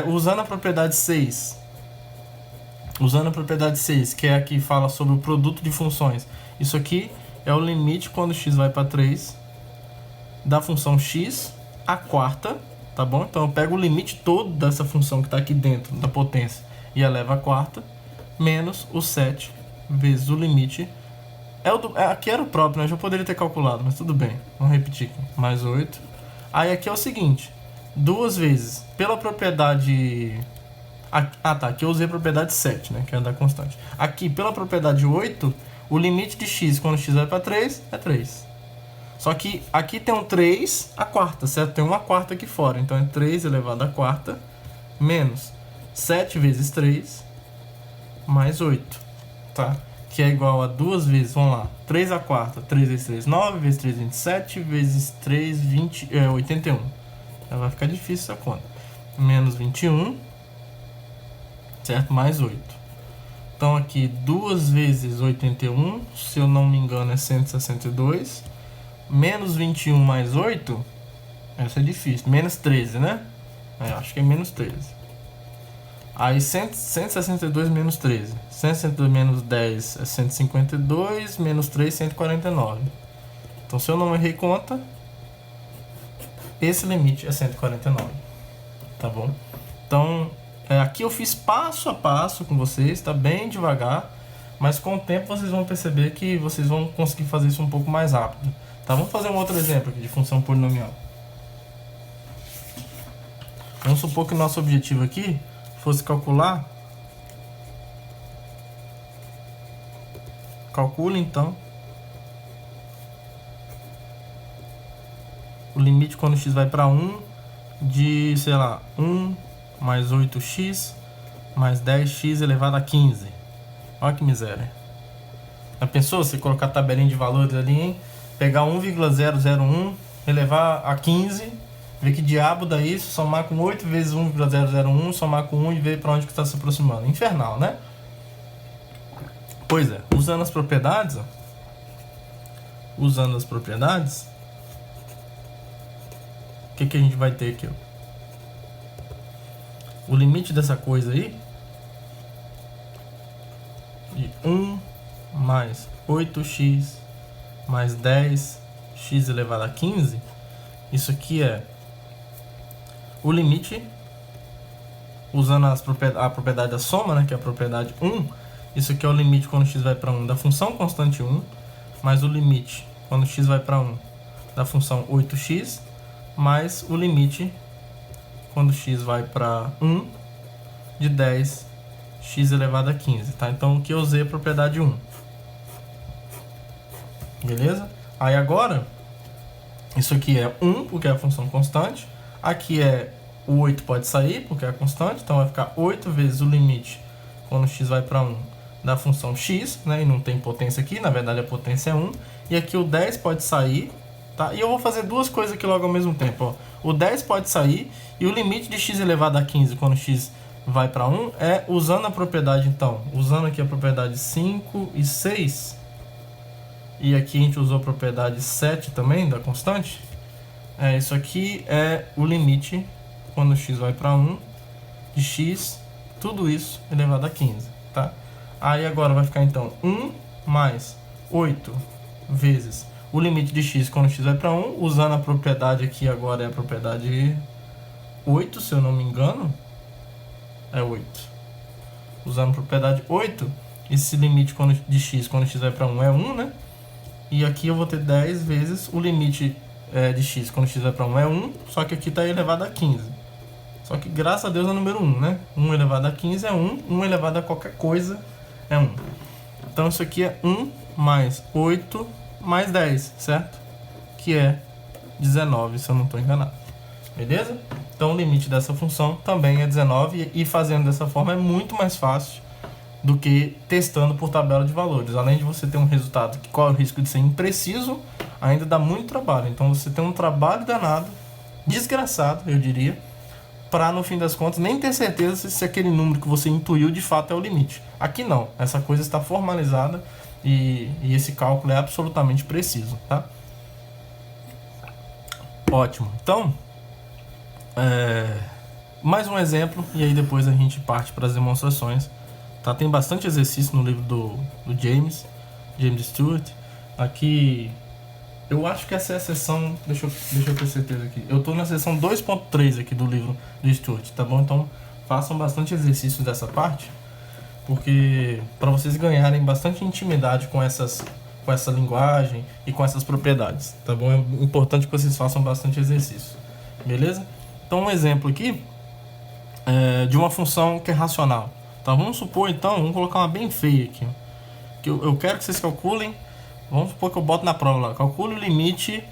usando a propriedade 6. Usando a propriedade 6, que é a que fala sobre o produto de funções. Isso aqui é o limite quando x vai para 3 da função x à quarta, tá bom? Então eu pego o limite todo dessa função que está aqui dentro da potência e eleva a quarta, menos o 7 vezes o limite. Aqui era o próprio, né? Eu já poderia ter calculado, mas tudo bem. Vamos repetir aqui. Mais 8. Aí aqui é o seguinte. 2 vezes pela propriedade... tá. Aqui eu usei a propriedade 7, né? Que é a da constante. Aqui, pela propriedade 8, o limite de x quando x vai para 3 é 3. Só que aqui tem um 3 à quarta, certo? Tem uma quarta aqui fora. Então é 3 elevado à quarta menos 7 vezes 3 mais 8, tá? Que é igual a 2 vezes, vamos lá, 3 à quarta, 3 vezes 3, 9, vezes 3, 27, vezes 3, 81. Já vai ficar difícil essa conta. Menos 21, certo? Mais 8. Então aqui 2 vezes 81, se eu não me engano é 162. Menos 21 mais 8, essa é difícil, menos 13, né? Acho que é menos 13. Aí 162 menos 13. 162 menos 10 é 152, menos 3, 149. Então, se eu não errei conta, esse limite é 149. Tá bom? Então, aqui eu fiz passo a passo com vocês, tá bem devagar. Mas com o tempo vocês vão perceber que vocês vão conseguir fazer isso um pouco mais rápido. Tá? Vamos fazer um outro exemplo aqui de função polinomial. Vamos supor que o nosso objetivo aqui fosse calcular, calcule então o limite quando x vai para 1 de, sei lá, 1 mais 8x mais 10x elevado a 15. Olha que miséria. Já pensou você colocar a tabelinha de valores ali, hein? Pegar 1,001 elevar a 15, ver que diabo dá isso, somar com 8 vezes 1,001, somar com 1 e ver para onde que está se aproximando. Infernal, né? Pois é, usando as propriedades, ó, o que a gente vai ter aqui? Ó? O limite dessa coisa aí, de 1 mais 8x mais 10x elevado a 15, isso aqui é o limite, usando a propriedade da soma, né, que é a propriedade 1, isso aqui é o limite quando x vai para 1 da função constante 1, mais o limite quando x vai para 1 da função 8x, mais o limite quando x vai para 1 de 10x elevado a 15, tá? Então aqui eu usei a propriedade 1. Beleza? Aí agora, isso aqui é 1, porque é a função constante. Aqui o 8 pode sair, porque é a constante. Então vai ficar 8 vezes o limite, quando x vai para 1, da função x, né? E não tem potência aqui, na verdade a potência é 1. E aqui o 10 pode sair, tá? E eu vou fazer duas coisas aqui logo ao mesmo tempo, ó. O 10 pode sair e o limite de x elevado a 15, quando x vai para 1, é usando a propriedade, então. Usando aqui a propriedade 5 e 6... E aqui a gente usou a propriedade 7 também, da constante. Isso aqui é o limite, quando x vai para 1, de x, tudo isso elevado a 15, tá? Aí agora vai ficar, então, 1 mais 8 vezes o limite de x quando x vai para 1, usando a propriedade aqui, agora é a propriedade 8, se eu não me engano. É 8. Usando a propriedade 8, esse limite de x quando x vai para 1 é 1, né? E aqui eu vou ter 10 vezes o limite de x quando x vai para 1 é 1, só que aqui está elevado a 15. Só que graças a Deus é número 1, né? 1 elevado a 15 é 1, 1 elevado a qualquer coisa é 1. Então isso aqui é 1 mais 8 mais 10, certo? Que é 19, se eu não estou enganado. Beleza? Então o limite dessa função também é 19 e fazendo dessa forma é muito mais fácil do que testando por tabela de valores. Além de você ter um resultado que corre o risco de ser impreciso, ainda dá muito trabalho. Então você tem um trabalho danado, desgraçado, eu diria, para no fim das contas nem ter certeza se aquele número que você intuiu de fato é o limite. Aqui não, essa coisa está formalizada e esse cálculo é absolutamente preciso, tá? Ótimo. Então, mais um exemplo e aí depois a gente parte para as demonstrações. Tá? Tem bastante exercício no livro do James Stewart. Aqui, eu acho que essa é a seção, deixa eu ter certeza aqui. Eu tô na seção 2.3 aqui do livro do Stewart, tá bom? Então, façam bastante exercícios dessa parte, porque para vocês ganharem bastante intimidade com essa linguagem e com essas propriedades, tá bom? É importante que vocês façam bastante exercício, beleza? Então, um exemplo aqui de uma função que é racional. Tá, vamos supor então, vamos colocar uma bem feia aqui, que eu quero que vocês calculem. Vamos supor que eu boto na prova lá, calcule o limite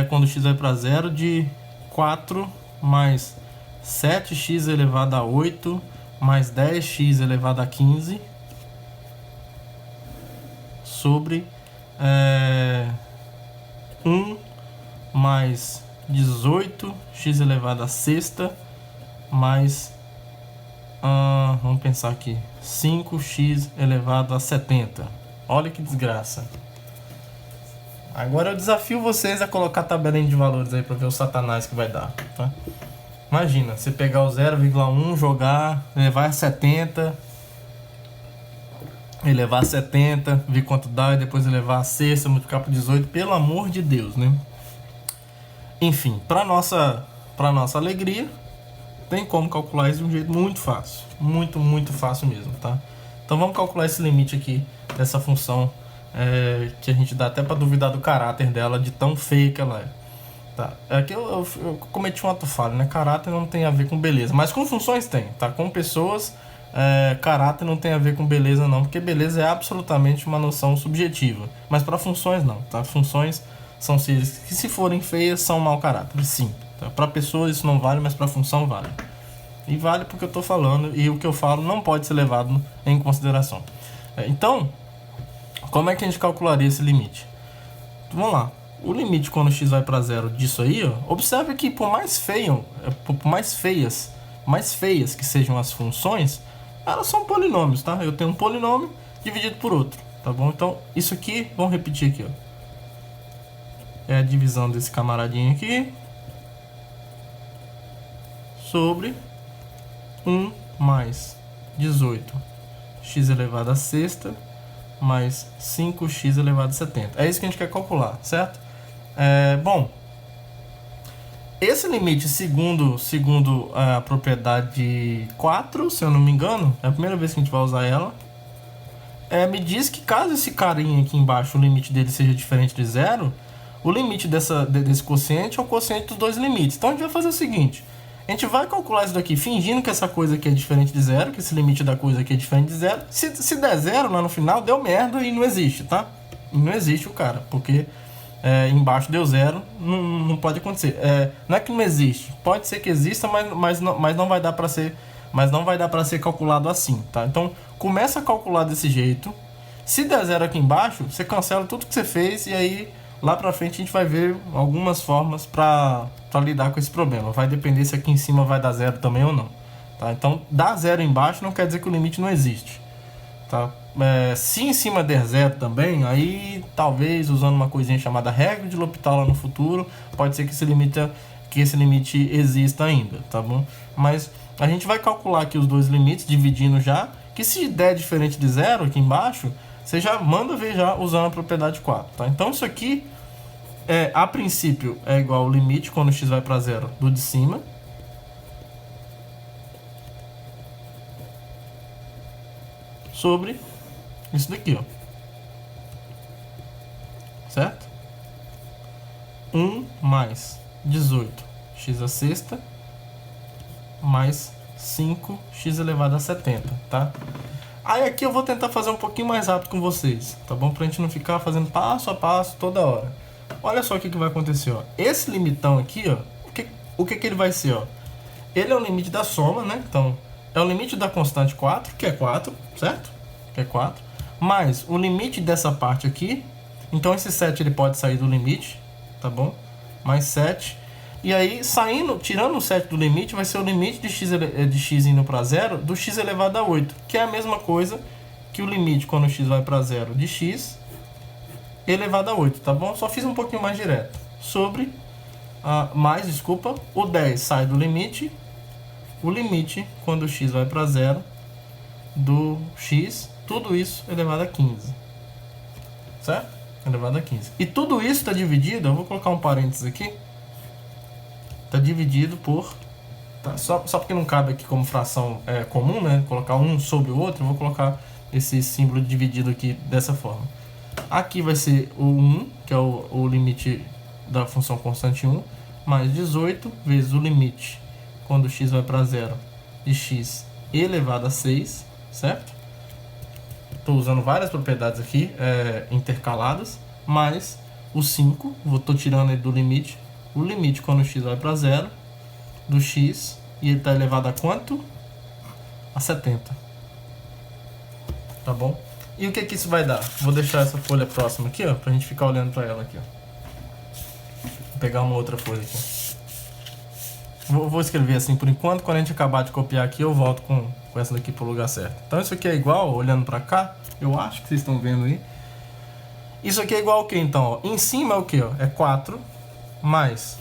quando x vai para 0 de 4 mais 7x elevado a 8 mais 10x elevado a 15 sobre 1 mais 18x elevado a sexta mais vamos pensar aqui, 5x elevado a 70. Olha que desgraça. Agora eu desafio vocês a colocar a tabelinha de valores aí para ver o satanás que vai dar, tá? Imagina, você pegar o 0,1, jogar, elevar a 70, elevar a 70, ver quanto dá, e depois elevar a sexta, multiplicar por 18, pelo amor de Deus, né? Enfim, para nossa alegria, tem como calcular isso de um jeito muito fácil. Muito fácil mesmo, tá? Então vamos calcular esse limite aqui dessa função que a gente dá até para duvidar do caráter dela, de tão feia que ela é. Tá? Aqui eu cometi um ato falho, né? Caráter não tem a ver com beleza, mas com funções tem, tá? Com pessoas, caráter não tem a ver com beleza não, porque beleza é absolutamente uma noção subjetiva. Mas para funções não, tá? Funções são seres que, se forem feias, são mau caráter, sim. Para pessoas isso não vale, mas para função vale. E vale porque eu estou falando, e o que eu falo não pode ser levado em consideração. Então, como é que a gente calcularia esse limite? Vamos lá. O limite quando x vai para 0 disso aí, ó, observe que por mais feias que sejam as funções, elas são polinômios, tá? Eu tenho um polinômio dividido por outro, tá bom? Então, isso aqui, vamos repetir aqui, ó. É a divisão desse camaradinho aqui sobre 1 mais 18x elevado a sexta mais 5x elevado a 70. É isso que a gente quer calcular, certo? Bom, esse limite, segundo a propriedade 4, se eu não me engano, é a primeira vez que a gente vai usar ela, me diz que caso esse carinha aqui embaixo, o limite dele seja diferente de 0, o limite desse quociente é o quociente dos dois limites. Então a gente vai fazer o seguinte: a gente vai calcular isso daqui fingindo que essa coisa aqui é diferente de 0, que esse limite da coisa aqui é diferente de 0. Se der 0 lá no final, deu merda e não existe, tá? Não existe o cara, porque embaixo deu 0, não pode acontecer. Não é que não existe, pode ser que exista, mas não vai dar para ser calculado assim, tá? Então começa a calcular desse jeito. Se der 0 aqui embaixo, você cancela tudo que você fez e aí lá pra frente a gente vai ver algumas formas para lidar com esse problema. Vai depender se aqui em cima vai dar 0 também ou não, tá? Então, dar 0 embaixo não quer dizer que o limite não existe, tá? Se em cima der 0 também, aí talvez usando uma coisinha chamada regra de L'Hopital lá no futuro, pode ser que esse limite exista ainda, tá bom? Mas a gente vai calcular aqui os dois limites, dividindo já, que se der diferente de 0 aqui embaixo, você já manda ver já usando a propriedade 4, tá? Então isso aqui, a princípio, é igual ao limite quando x vai para 0 do de cima, sobre isso daqui, ó. Certo? 1 mais 18x a sexta mais 5x elevado a 70, tá? Aí aqui eu vou tentar fazer um pouquinho mais rápido com vocês, tá bom? Pra gente não ficar fazendo passo a passo toda hora. Olha só o que vai acontecer, ó. Esse limitão aqui, ó, o que ele vai ser, ó? Ele é o limite da soma, né? Então, é o limite da constante 4, que é 4, certo? Que é 4. Mais o limite dessa parte aqui. Então, esse 7 ele pode sair do limite, tá bom? Mais 7. E aí, tirando o 7 do limite, vai ser o limite de x indo para 0 do x elevado a 8, que é a mesma coisa que o limite quando x vai para 0 de x elevado a 8, tá bom? Só fiz um pouquinho mais direto. Sobre, o 10 sai do limite, o limite quando x vai para 0 do x, tudo isso elevado a 15, certo? Elevado a 15. E tudo isso está dividido, eu vou colocar um parênteses aqui, está dividido por, tá? Só porque não cabe aqui como fração comum, né? Colocar um sobre o outro, eu vou colocar esse símbolo dividido aqui dessa forma. Aqui vai ser o 1, que é o limite da função constante 1, mais 18 vezes o limite quando x vai para 0 de x elevado a 6, certo? Estou usando várias propriedades aqui intercaladas, mais o 5, estou tirando ele do limite, o limite quando x vai para 0 do x, e ele está elevado a quanto? A 70. Tá bom? E o que isso vai dar? Vou deixar essa folha próxima aqui, ó, pra gente ficar olhando para ela aqui, ó. Vou pegar uma outra folha aqui. Vou escrever assim por enquanto. Quando a gente acabar de copiar aqui, eu volto com essa daqui pro lugar certo. Então isso aqui é igual, olhando para cá, eu acho que vocês estão vendo aí. Isso aqui é igual ao que então? Ó? Em cima é o que? É 4 mais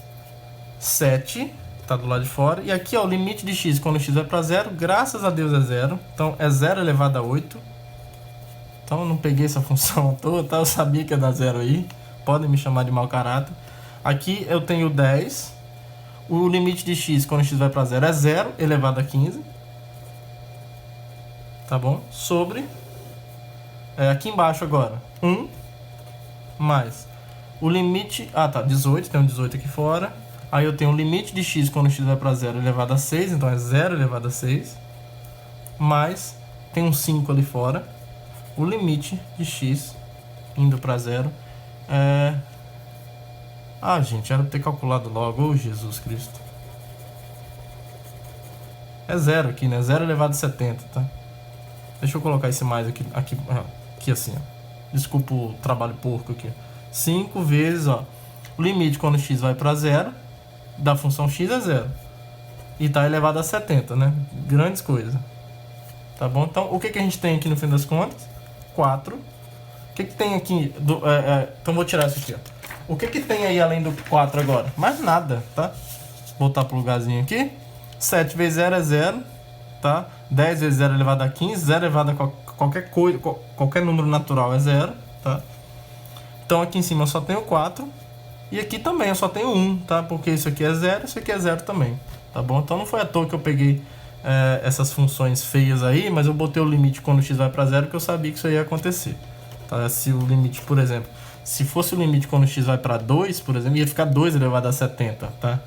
7, tá do lado de fora. E aqui, ó, o limite de x quando x vai para 0, graças a Deus é 0. Então é 0 elevado a 8. Então eu não peguei essa função à toa, tá? Eu sabia que ia dar 0 aí. Podem me chamar de mau caráter. Aqui eu tenho 10. O limite de x quando x vai para 0 é 0 elevado a 15. Tá bom? Sobre. Aqui embaixo agora. 1 mais o limite. 18. Tem um 18 aqui fora. Aí eu tenho o limite de x quando x vai para 0 elevado a 6. Então é 0 elevado a 6. Mais. Tem um 5 ali fora. O limite de x indo para 0 é... gente, era pra ter calculado logo. Oh, Jesus Cristo. É 0 aqui, né? 0 elevado a 70, tá? Deixa eu colocar esse mais aqui assim, ó. Desculpa o trabalho porco aqui. 5 vezes, ó. O limite quando x vai para 0 da função x é 0. E tá elevado a 70, né? Grandes coisas. Tá bom? Então, o que a gente tem aqui no fim das contas? 4. O que tem aqui? Então, vou tirar isso aqui, ó. O que tem aí além do 4 agora? Mais nada, tá? Voltar pro lugarzinho aqui. 7 vezes 0 é 0, tá? 10 vezes 0 elevado a 15. 0 elevado a qualquer coisa, qualquer número natural é 0, tá? Então aqui em cima eu só tenho 4. E aqui também eu só tenho 1, tá? Porque isso aqui é 0, isso aqui é 0 também, tá bom? Então não foi à toa que eu peguei essas funções feias aí, mas eu botei o limite quando x vai para 0, porque eu sabia que isso ia acontecer, tá? Se o limite, por exemplo, se fosse o limite quando x vai para 2, por exemplo, ia ficar 2 elevado a 70, tá?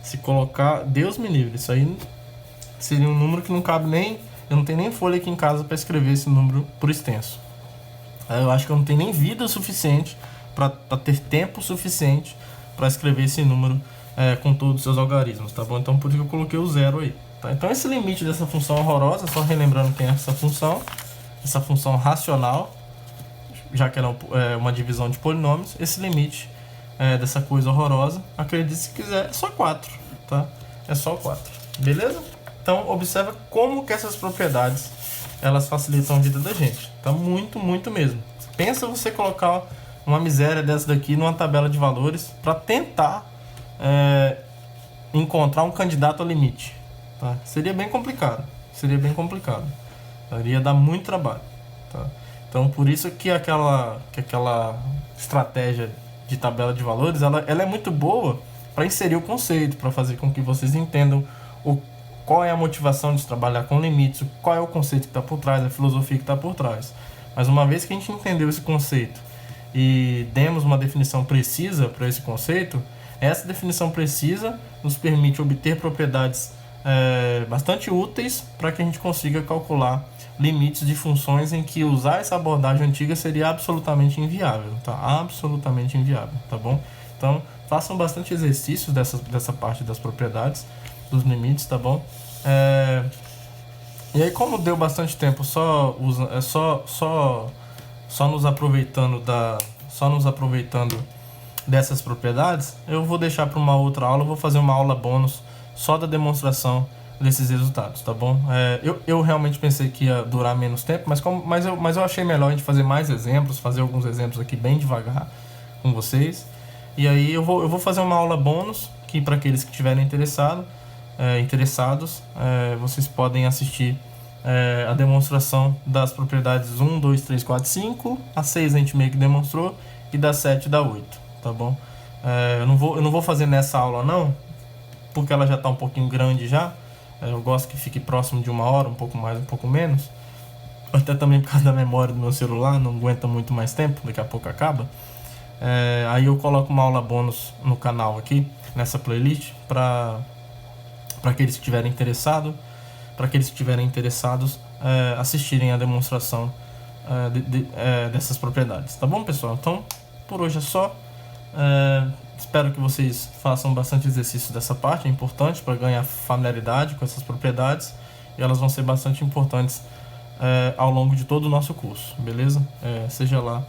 Se colocar, Deus me livre, isso aí seria um número que não cabe nem... Eu não tenho nem folha aqui em casa para escrever esse número por extenso. Eu acho que eu não tenho nem vida suficiente para ter tempo suficiente para escrever esse número com todos os seus algarismos, tá bom? Então por isso que eu coloquei o 0 aí, tá? Então esse limite dessa função horrorosa, só relembrando quem é essa função racional, já que ela é uma divisão de polinômios, esse limite dessa coisa horrorosa, acredite se quiser, é só 4, tá? É só 4, beleza? Então observa como que essas propriedades elas facilitam a vida da gente, tá? Muito, muito mesmo. Pensa você colocar uma miséria dessa daqui numa tabela de valores para tentar encontrar um candidato ao limite, tá? Seria bem complicado, iria dar muito trabalho, tá? Então por isso que aquela estratégia de tabela de valores ela é muito boa para inserir o conceito, para fazer com que vocês entendam qual é a motivação de trabalhar com limites, qual é o conceito que está por trás, a filosofia que está por trás. Mas uma vez que a gente entendeu esse conceito e demos uma definição precisa para esse conceito, essa definição precisa nos permite obter propriedades bastante úteis para que a gente consiga calcular limites de funções em que usar essa abordagem antiga seria absolutamente inviável, tá? Absolutamente inviável, tá bom? Então, façam bastante exercícios dessa parte das propriedades, dos limites, tá bom? E aí, como deu bastante tempo só nos aproveitando dessas propriedades, eu vou deixar para uma outra aula, eu vou fazer uma aula bônus só da demonstração desses resultados, tá bom? Eu realmente pensei que ia durar menos tempo, mas eu achei melhor a gente fazer mais exemplos, fazer alguns exemplos aqui bem devagar com vocês. E aí eu vou fazer uma aula bônus, que para aqueles que estiverem interessados, vocês podem assistir a demonstração das propriedades 1, 2, 3, 4, 5, a 6 a gente meio que demonstrou, e da 7 e da 8, tá bom? Eu não vou fazer nessa aula não, porque ela já está um pouquinho grande já. Eu gosto que fique próximo de 1 hora, um pouco mais, um pouco menos. Até também por causa da memória do meu celular, não aguenta muito mais tempo, daqui a pouco acaba. Aí eu coloco uma aula bônus no canal aqui, nessa playlist, para aqueles que estiverem interessados, assistirem a demonstração dessas propriedades. Tá bom, pessoal? Então, por hoje é só. Espero que vocês façam bastante exercício dessa parte, é importante para ganhar familiaridade com essas propriedades, e elas vão ser bastante importantes ao longo de todo o nosso curso, beleza? Seja lá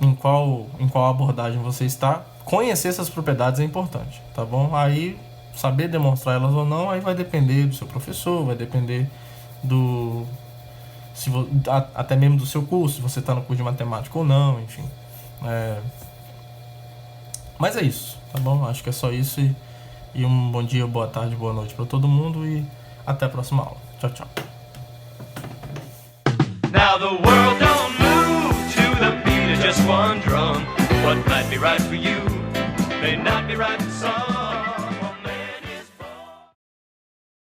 em qual abordagem você está, conhecer essas propriedades é importante, tá bom? Aí, saber demonstrar elas ou não, aí vai depender do seu professor, vai depender até mesmo do seu curso, se você está no curso de matemática ou não, enfim. Mas é isso, tá bom? Acho que é só isso, e um bom dia, boa tarde, boa noite para todo mundo, e até a próxima aula. Tchau, tchau. Now the world don't move to the beat of just one drum. What might be right for you